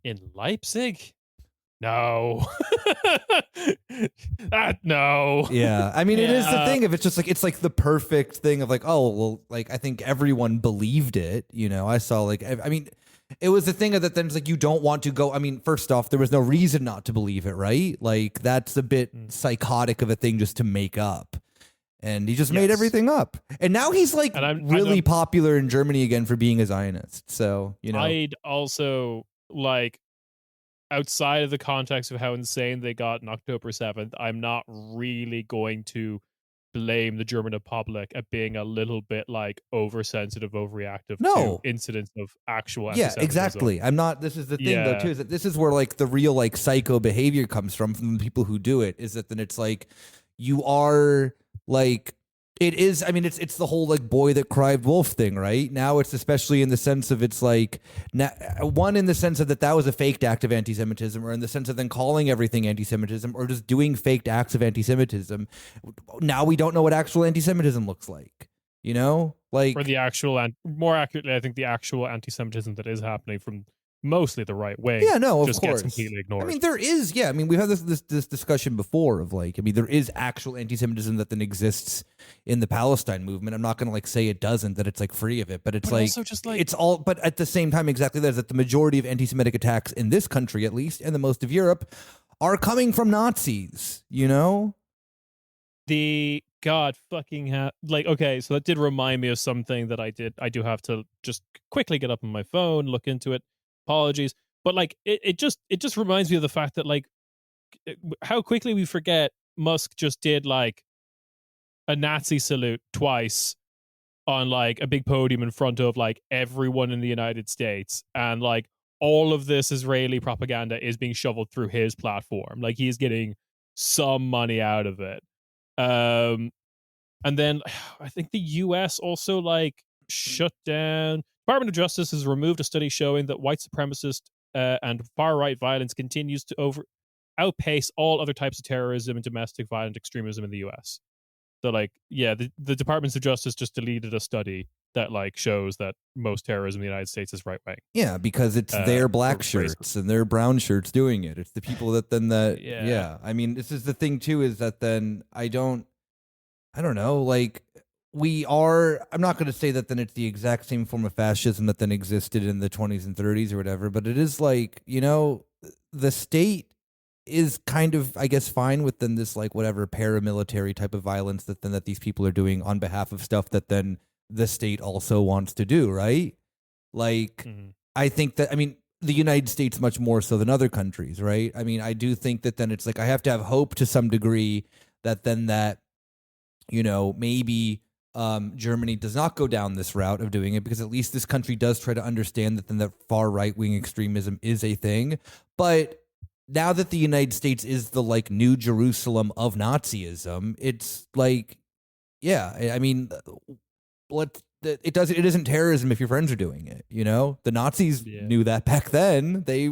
in Leipzig? No. No. Yeah. I mean, it is the thing of it's just like, it's like the perfect thing of like, oh, well, like, I think everyone believed it. I saw like, I mean, it was the thing of that then it's like, you don't want to go. I mean, first off, there was no reason not to believe it, right? Like, that's a bit psychotic of a thing just to make up. And he just made everything up. And now he's like really popular in Germany again for being a Zionist. So, I'd also like, outside of the context of how insane they got on October 7th, I'm not really going to blame the German public at being a little bit like oversensitive, overreactive to incidents of actual anti-Semitism. Yeah, exactly. I'm not. This is the thing though too, is that this is where like the real like psycho behavior comes from the people who do it, is that then it's like you are like, it is, I mean, it's the whole like boy that cried wolf thing, right? Now it's especially in the sense of it's like, one in the sense of that was a faked act of anti-Semitism, or in the sense of then calling everything anti-Semitism, or just doing faked acts of anti-Semitism. Now we don't know what actual anti-Semitism looks like, like... Or the actual, more accurately, I think the actual anti-Semitism that is happening from mostly the right wing. Yeah, no, of just course. gets completely ignored. I mean, there is, we've had this discussion before of like, I mean, there is actual anti-Semitism that then exists in the Palestine movement. I'm not going to like say it doesn't, that it's like free of it, but it's also just like, it's all, but at the same time, exactly that, is that the majority of anti-Semitic attacks in this country, at least, and the most of Europe, are coming from Nazis, you know? the God fucking like, okay, so that did remind me of something that I do have to just quickly get up on my phone, look into it. Apologies. But like it just reminds me of the fact that like how quickly we forget Musk just did like a Nazi salute twice on like a big podium in front of like everyone in the United States, and like all of this Israeli propaganda is being shoveled through his platform. Like he's getting some money out of it. And then I think the US also like shut down. Department of Justice has removed a study showing that white supremacist and far right violence continues to outpace all other types of terrorism and domestic violent extremism in the US. So like, yeah, the Departments of Justice just deleted a study that like shows that most terrorism in the United States is right wing. Yeah, because it's their black shirts and their brown shirts doing it. It's the people that then yeah. I mean, this is the thing too, is that then I don't know, like I'm not going to say that then it's the exact same form of fascism that then existed in the 20s and 30s or whatever, but it is like, you know, the state is kind of, I guess, fine with then this like whatever paramilitary type of violence that these people are doing on behalf of stuff that then the state also wants to do, right? Like, I think that, I mean, the United States much more so than other countries, right? I mean, I do think that then it's like I have to have hope to some degree that then that, you know, maybe Germany does not go down this route of doing it, because at least this country does try to understand that then that far right-wing extremism is a thing. But now that the United States is the like new Jerusalem of Nazism, it's like, yeah, I mean, it isn't terrorism if your friends are doing it, you know? The Nazis knew that back then. They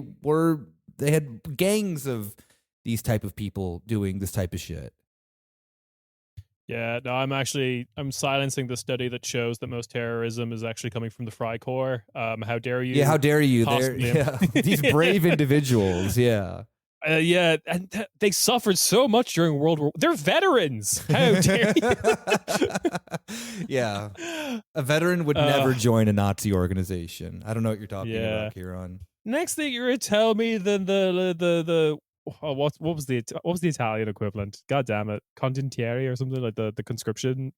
had gangs of these type of people doing this type of shit. Yeah, no, I'm silencing the study that shows that most terrorism is actually coming from the Freikorps. How dare you? Yeah, how dare you? These brave individuals, yeah. Yeah, and they suffered so much during World War. They're veterans. How dare you? Yeah, a veteran would never join a Nazi organization. I don't know what you're talking about, Ciarán. Next thing you're gonna tell me, then what was the Italian equivalent? God damn it, condottieri or something like the conscripted.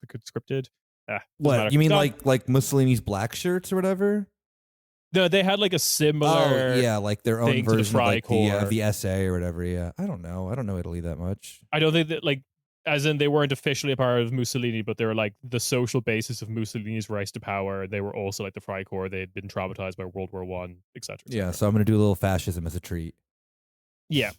What you mean, like Mussolini's black shirts or whatever? No, they had like a similar. Oh yeah, like their own version of like the SA or whatever. Yeah, I don't know Italy that much. I don't think that like, as in they weren't officially a part of Mussolini, but they were like the social basis of Mussolini's rise to power. They were also like the Freikorps. They had been traumatized by World War I, etc. Yeah, so I'm gonna do a little fascism as a treat. Yeah.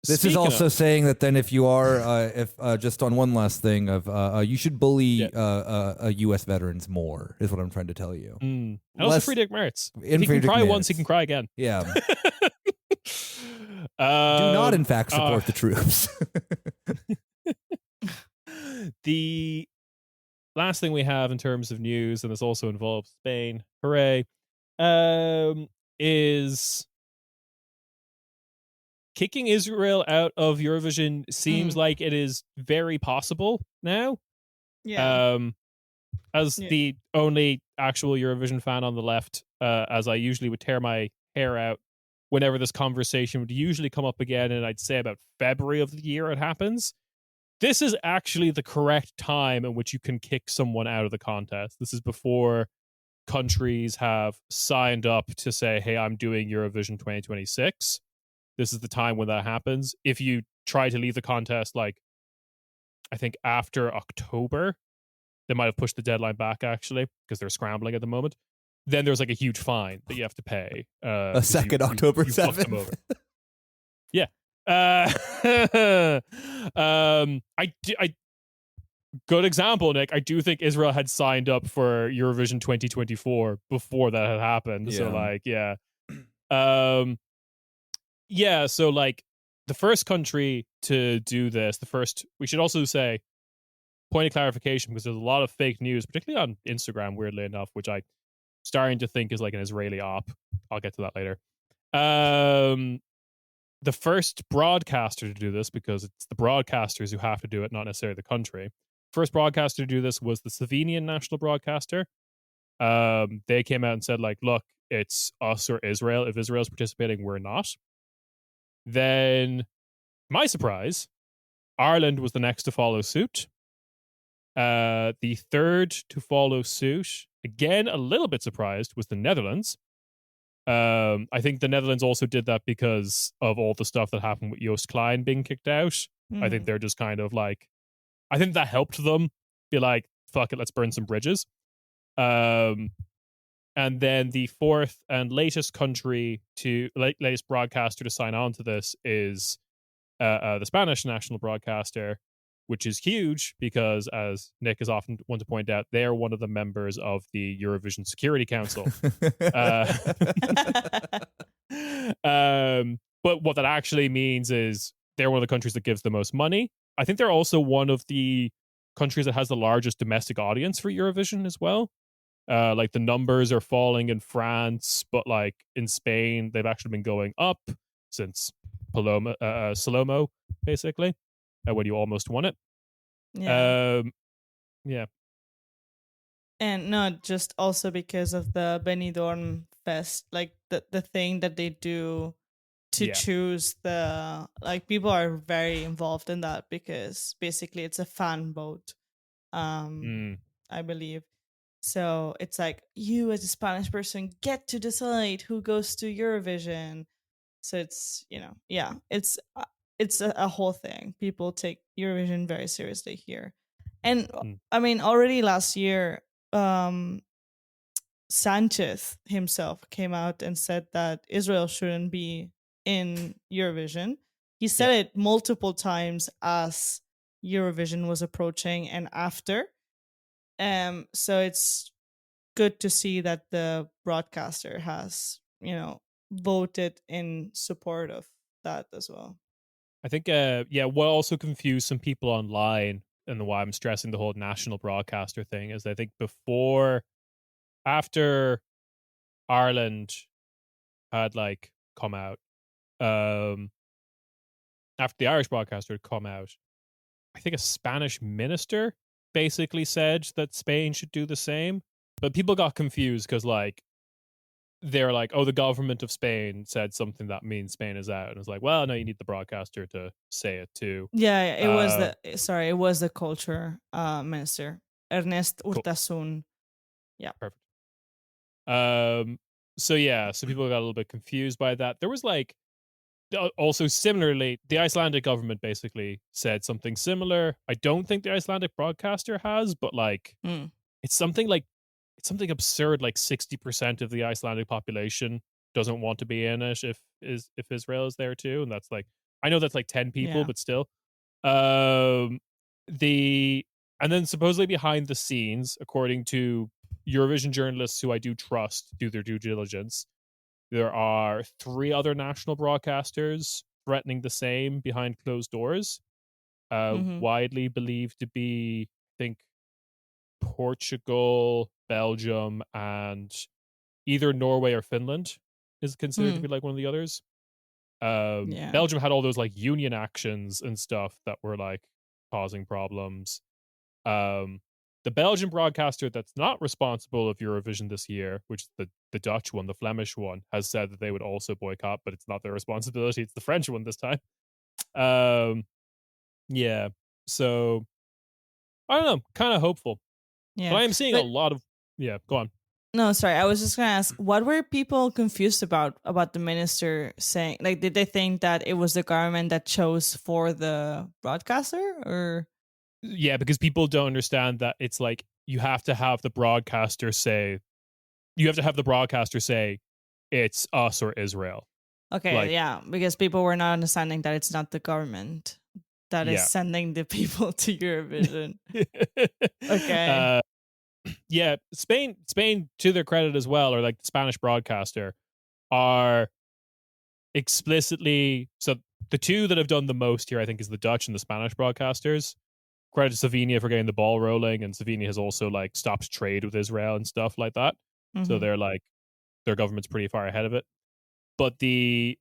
This is also saying that then if you are, just on one last thing of, you should bully U.S. veterans more, is what I'm trying to tell you. And also Friedrich Merz. If he can cry once, he can cry again. Yeah. Do not, in fact, support the troops. The last thing we have in terms of news, and this also involves Spain, hooray, is kicking Israel out of Eurovision seems like it is very possible now. Yeah. As the only actual Eurovision fan on the left, as I usually would tear my hair out whenever this conversation would usually come up again, and I'd say about February of the year it happens. This is actually the correct time in which you can kick someone out of the contest. This is before countries have signed up to say, hey, I'm doing Eurovision 2026. This is the time when that happens. If you try to leave the contest, like, I think after October, they might have pushed the deadline back, actually, because they're scrambling at the moment. Then there's like a huge fine that you have to pay. A second October 7th. Yeah. Good example, Nick. I do think Israel had signed up for Eurovision 2024 before that had happened. Yeah. So like, yeah. Yeah, so like the first country to do this, we should also say, point of clarification, because there's a lot of fake news, particularly on Instagram, weirdly enough, which I starting to think is like an Israeli op. I'll get to that later. The first broadcaster to do this, because it's the broadcasters who have to do it, not necessarily the country. First broadcaster to do this was the Slovenian national broadcaster. They came out and said, like, look, it's us or Israel. If Israel's participating, we're not. Then, my surprise, Ireland was the next to follow suit. The third to follow suit, again, a little bit surprised, was the Netherlands. I think the Netherlands also did that because of all the stuff that happened with Joost Klein being kicked out. I think they're just kind of like, I think that helped them be like, fuck it, let's burn some bridges. And then the fourth and latest latest broadcaster to sign on to this is the Spanish national broadcaster, which is huge because, as Nick is often want to point out, they are one of the members of the Eurovision Security Council. But what that actually means is they're one of the countries that gives the most money. I think they're also one of the countries that has the largest domestic audience for Eurovision as well. Like the numbers are falling in France, but like in Spain, they've actually been going up since Salomo, basically. When you almost won it. Yeah. Yeah. And not just also because of the Benidorm Fest, like the thing that they do to choose like people are very involved in that because basically it's a fan vote, I believe. So it's like you as a Spanish person get to decide who goes to Eurovision. So it's, it's a whole thing. People take Eurovision very seriously here. And I mean, already last year, Sanchez himself came out and said that Israel shouldn't be in Eurovision. He said it multiple times as Eurovision was approaching and after. So it's good to see that the broadcaster has, voted in support of that as well. I think, what also confused some people online and why I'm stressing the whole national broadcaster thing is I think after Ireland had like come out, after the Irish broadcaster had come out, I think a Spanish minister basically said that Spain should do the same, but people got confused because like they're like, oh, the government of Spain said something that means Spain is out, and it's like, well, no, you need the broadcaster to say it too. Yeah, it was the culture minister, Ernest Urtasun. Yeah, perfect. So people got a little bit confused by that. There was like also similarly, the Icelandic government basically said something similar. I don't think the Icelandic broadcaster has, but like it's something absurd, like 60% of the Icelandic population doesn't want to be in it if Israel is there too, and that's like, I know that's like 10 people, but still. And then supposedly behind the scenes, according to Eurovision journalists who I do trust do their due diligence, there are 3 other national broadcasters threatening the same behind closed doors, widely believed to be, I think, Portugal, Belgium, and either Norway or Finland is considered to be like one of the others. Belgium had all those like union actions and stuff that were like causing problems. The Belgian broadcaster that's not responsible of Eurovision this year, which is the Dutch one, the Flemish one, has said that they would also boycott, but it's not their responsibility. It's the French one this time. So I don't know, kind of hopeful. Yeah. But I am seeing a lot of... Yeah, go on. No, sorry. I was just going to ask, what were people confused about the minister saying? Like, did they think that it was the government that chose for the broadcaster, or? Yeah, because people don't understand that it's like you have to have the broadcaster say it's us or Israel. Okay, because people were not understanding that it's not the government that is sending the people to Eurovision. Okay. Spain, to their credit as well, or like the Spanish broadcaster, are explicitly... So the 2 that have done the most here, I think, is the Dutch and the Spanish broadcasters. Credit to Slovenia for getting the ball rolling, and Slovenia has also like stopped trade with Israel and stuff like that. So they're like, their government's pretty far ahead of it. But the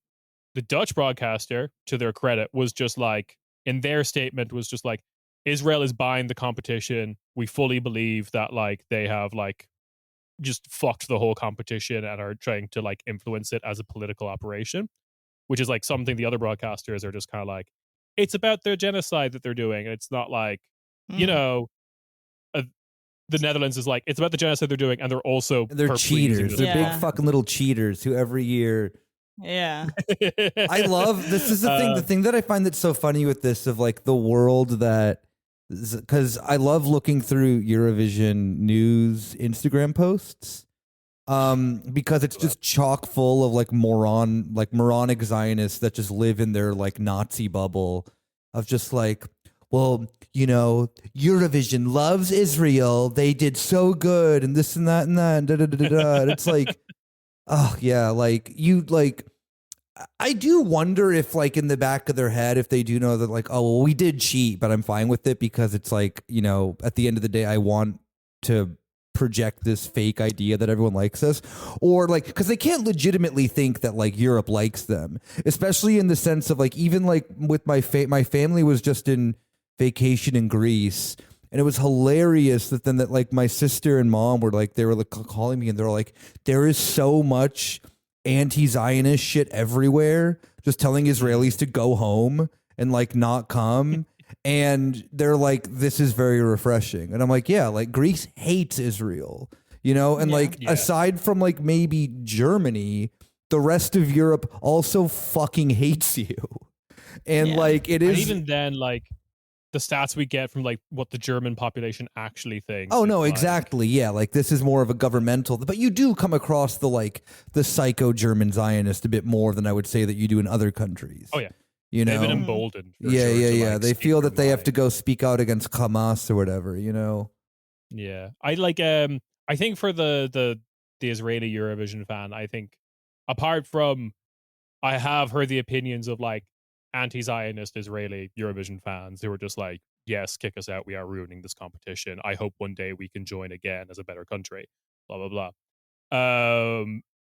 Dutch broadcaster, to their credit, was just like, in their statement, was just like, Israel is buying the competition. We fully believe that like they have like just fucked the whole competition and are trying to like influence it as a political operation, which is like something the other broadcasters are just kind of like, it's about their genocide that they're doing. It's not like, you know, the Netherlands is like, it's about the genocide they're doing, and they're also They're purposely using cheaters. this. They're big fucking little cheaters who every year. Yeah. I love this is the thing. The thing that I find that's so funny with this of like the world that, because I love looking through Eurovision news Instagram posts, because it's just chock full of like moronic Zionists that just live in their like Nazi bubble of just like, well, you know, Eurovision loves Israel. They did so good, and this and that and that. And da, da, da, da, da. And it's like, oh yeah, like you like. I do wonder if, like, in the back of their head, if they do know that, like, oh, well, we did cheat, but I'm fine with it because it's like, you know, at the end of the day, I want to project this fake idea that everyone likes us, or like, because they can't legitimately think that like Europe likes them, especially in the sense of like, even like with my family was just in vacation in Greece. And it was hilarious that then that like my sister and mom were like, they were like calling me and they're like, there is so much anti-Zionist shit everywhere, just telling Israelis to go home and like not come. And they're like, this is very refreshing. And I'm like, yeah, like Greece hates Israel, you know? And aside from like maybe Germany, the rest of Europe also fucking hates you. And like it is. And even then, like the stats we get from like what the German population actually thinks. Oh no, like, exactly. Yeah, like this is more of a governmental, but you do come across the psycho German Zionist a bit more than I would say that you do in other countries. Oh yeah. You know, they've been emboldened. Yeah. They feel that they have to go speak out against Hamas or whatever, you know. Yeah. I like I think for the Israeli Eurovision fan, I think apart from I have heard the opinions of like anti-Zionist Israeli Eurovision fans who are just like, yes, kick us out. We are ruining this competition. I hope one day we can join again as a better country. Blah, blah, blah.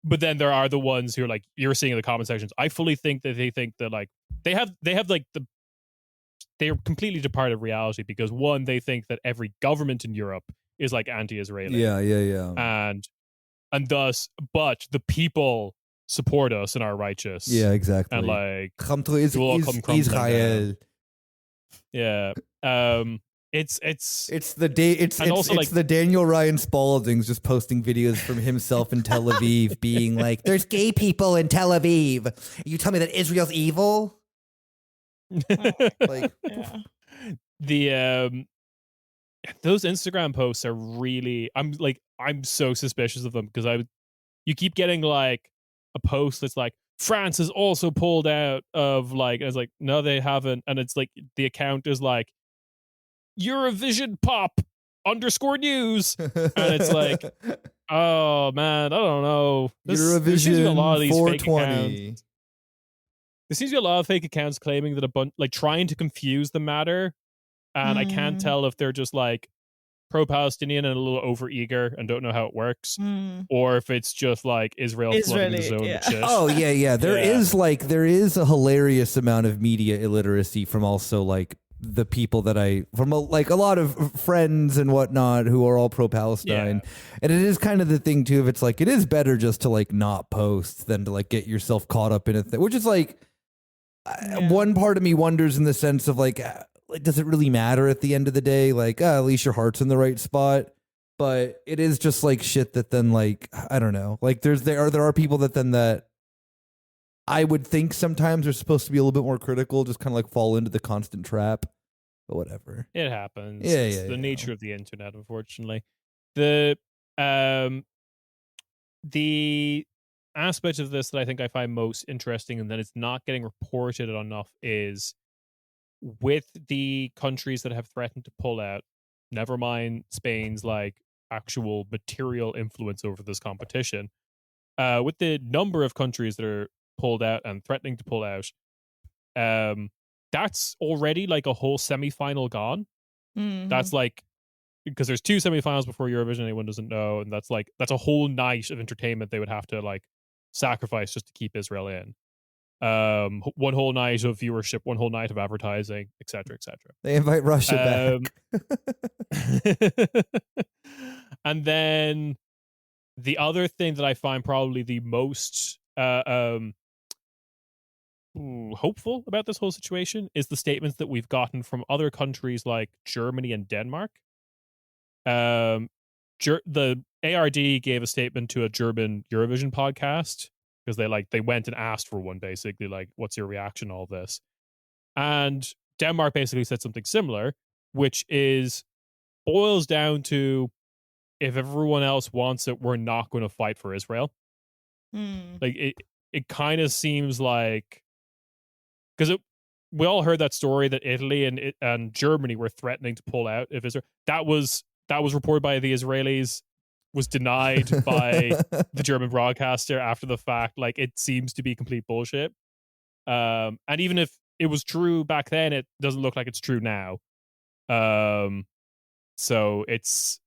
But then there are the ones who are like, you're seeing in the comment sections. I fully think that they think that like they have like they're completely departed of reality because one, they think that every government in Europe is like anti-Israeli. Yeah. And thus, but the people support us and are righteous. Yeah, exactly. And like come to Israel. Yeah. It's the Daniel Ryan Spaldings just posting videos from himself in Tel Aviv being like, there's gay people in Tel Aviv. You tell me that Israel's evil? Like those Instagram posts are really I'm so suspicious of them because you keep getting like a post that's like France is also pulled out of like, and it's like, no, they haven't. And it's like the account is like Eurovision pop _news. And it's like, oh man, I don't know. Eurovision 420. There seems to be a lot of fake accounts claiming that a bunch like trying to confuse the matter. And I can't tell if they're just like pro-Palestinian and a little over-eager and don't know how it works, or if it's just like Israel flooding the zone with shit. Oh yeah. There is a hilarious amount of media illiteracy from also like the people that from a lot of friends and whatnot who are all pro-Palestine. And it is kind of the thing too, if it's like, it is better just to like not post than to like get yourself caught up in a thing, which is like, one part of me wonders in the sense of like, does it really matter at the end of the day? Like, at least your heart's in the right spot. But it is just like shit that then like, I don't know. Like there are people that I would think sometimes are supposed to be a little bit more critical, just kind of like fall into the constant trap. But whatever. It happens. It's the nature of the internet, unfortunately. The aspect of this that I think I find most interesting and that it's not getting reported enough is with the countries that have threatened to pull out, never mind Spain's like actual material influence over this competition, with the number of countries that are pulled out and threatening to pull out, that's already like a whole semi-final gone. That's like because there's 2 semifinals before Eurovision, anyone doesn't know, and that's a whole night of entertainment they would have to like sacrifice just to keep Israel in. One whole night of viewership, one whole night of advertising, etc., etc. They invite Russia back. And then the other thing that I find probably the most hopeful about this whole situation is the statements that we've gotten from other countries like Germany and Denmark. The ARD gave a statement to a German Eurovision podcast because they went and asked for one, basically, like, what's your reaction to all this? And Denmark basically said something similar, which boils down to, if everyone else wants it, we're not going to fight for Israel. Like it kind of seems like, because we all heard that story that Italy and Germany were threatening to pull out if Israel. That was reported by the Israelis, was denied by the German broadcaster after the fact. Like, it seems to be complete bullshit. And even if it was true back then, it doesn't look like it's true now. So it's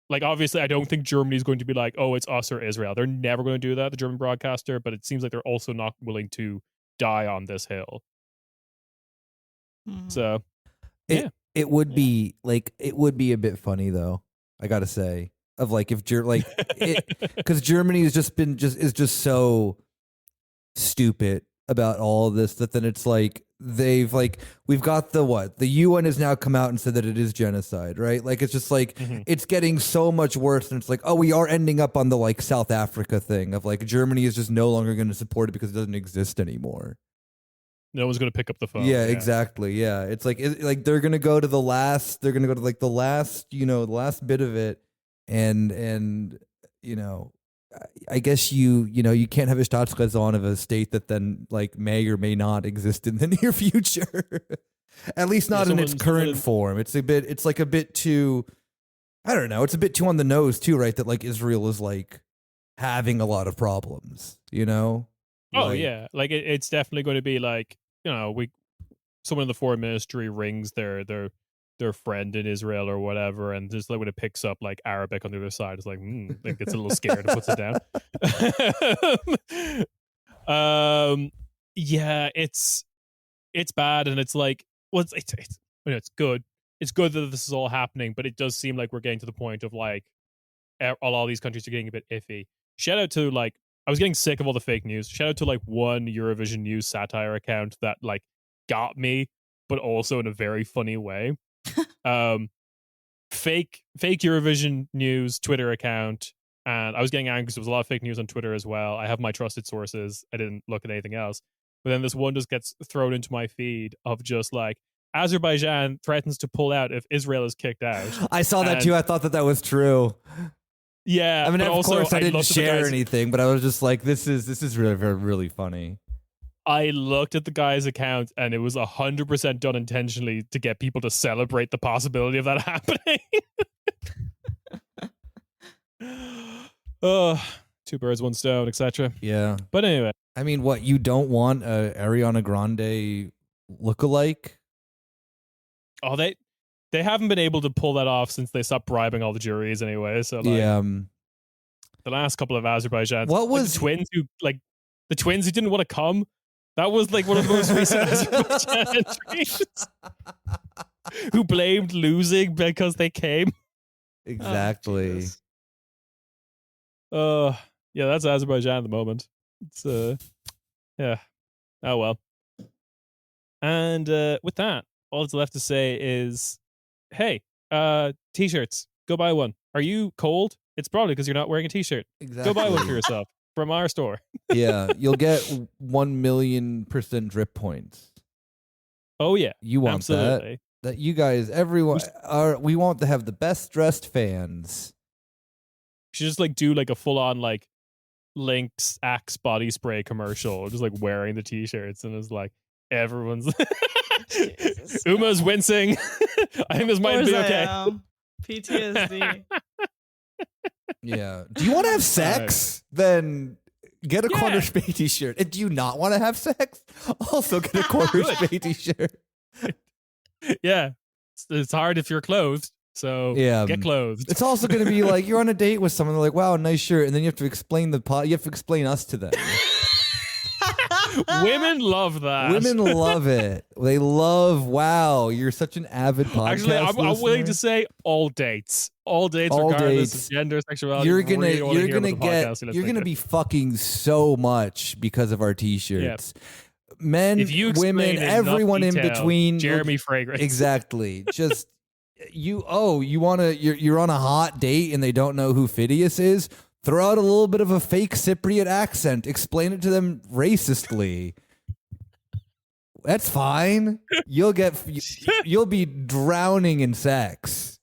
like, obviously, I don't think Germany's going to be like, oh, it's us or Israel. They're never going to do that, the German broadcaster, but it seems like they're also not willing to die on this hill. So it would be like, it would be a bit funny though, I gotta say, of like, if because Germany has is just so stupid about all of this, that then it's like we've got the UN has now come out and said that it is genocide, right? Like, it's just like it's getting so much worse, and it's like, oh, we are ending up on the like South Africa thing of like, Germany is just no longer going to support it because it doesn't exist anymore. No one's going to pick up the phone. Yeah, exactly. Yeah, it's like they're going to go to the last. They're going to go to like the last bit of it, and I guess you can't have a Staatsräson of a state that then like may or may not exist in the near future. At least not in its current form. It's a bit too, I don't know, it's a bit too on the nose too, right? That like Israel is like having a lot of problems, Oh, yeah. Like, it's definitely going to be like, someone in the foreign ministry rings their friend in Israel or whatever, and just like when it picks up like Arabic on the other side, it's like, it gets a little scared and puts it down. Yeah, it's bad, and it's like, well, it's good. It's good that this is all happening, but it does seem like we're getting to the point of like, all these countries are getting a bit iffy. Shout out to like, I was getting sick of all the fake news. Shout out to like one Eurovision news satire account that like got me, but also in a very funny way. Fake Eurovision news Twitter account, and I was getting angry because there was a lot of fake news on Twitter as well. I have my trusted sources. I didn't look at anything else. But then this one just gets thrown into my feed of just like, Azerbaijan threatens to pull out if Israel is kicked out. I saw that too. I thought that was true. Yeah, I mean, of course, I didn't share anything, but I was just like, "This is really, really funny." I looked at the guy's account, and it was 100% done intentionally to get people to celebrate the possibility of that happening. Oh, 2 birds, 1 stone, etc. Yeah, but anyway, I mean, what, you don't want a Ariana Grande lookalike? Oh, they haven't been able to pull that off since they stopped bribing all the juries anyway. So like, the last couple of Azerbaijan, what was the twins who didn't want to come? That was like one of the most recent Azerbaijan entries. Who blamed losing because they came. Exactly. Yeah, that's Azerbaijan at the moment. It's yeah. Oh well. And with that, all that's left to say is, hey, t-shirts, go buy one. Are you cold? It's probably because you're not wearing a t-shirt. Exactly. Go buy one for yourself from our store. Yeah, you'll get 1,000,000% drip points. Oh yeah, you want absolutely. That you guys, everyone, we want to have the best dressed fans. You should just like do like a full on like Lynx Axe body spray commercial, just like wearing the t-shirts, and it's like everyone's. Uma's wincing. I think this might be okay. PTSD. Yeah. Do you want to have sex? Then get a Corner Späti shirt. And do you not want to have sex? Also get a Corner Späti shirt. Yeah. It's hard if you're clothed. So Yeah. get clothed. It's also going to be like you're on a date with someone. They're like, "Wow, nice shirt," and then you have to explain you have to explain us to them. Women love that. Women love it. They love. Wow, you're such an avid podcast. Actually, I'm willing to say all dates, regardless of gender, sexuality. You're gonna be fucking so much because of our t-shirts. Yep. Men, women, everyone in between. Jeremy Fragrance. Exactly. Just you're on a hot date and they don't know who Phidias is. Throw out a little bit of a fake Cypriot accent. Explain it to them racistly. That's fine. You'll be drowning in sex.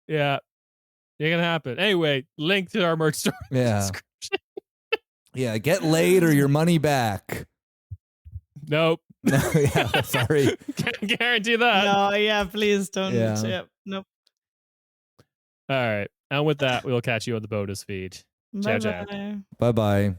Yeah. It can happen. Anyway, link to our merch store. Yeah. Yeah, get laid or your money back. Nope. No, yeah, sorry. Can't guarantee that. No, yeah, please don't. Yeah. Yep. Nope. All right. And with that, we'll catch you on the bonus feed. Ciao, ciao. Bye-bye.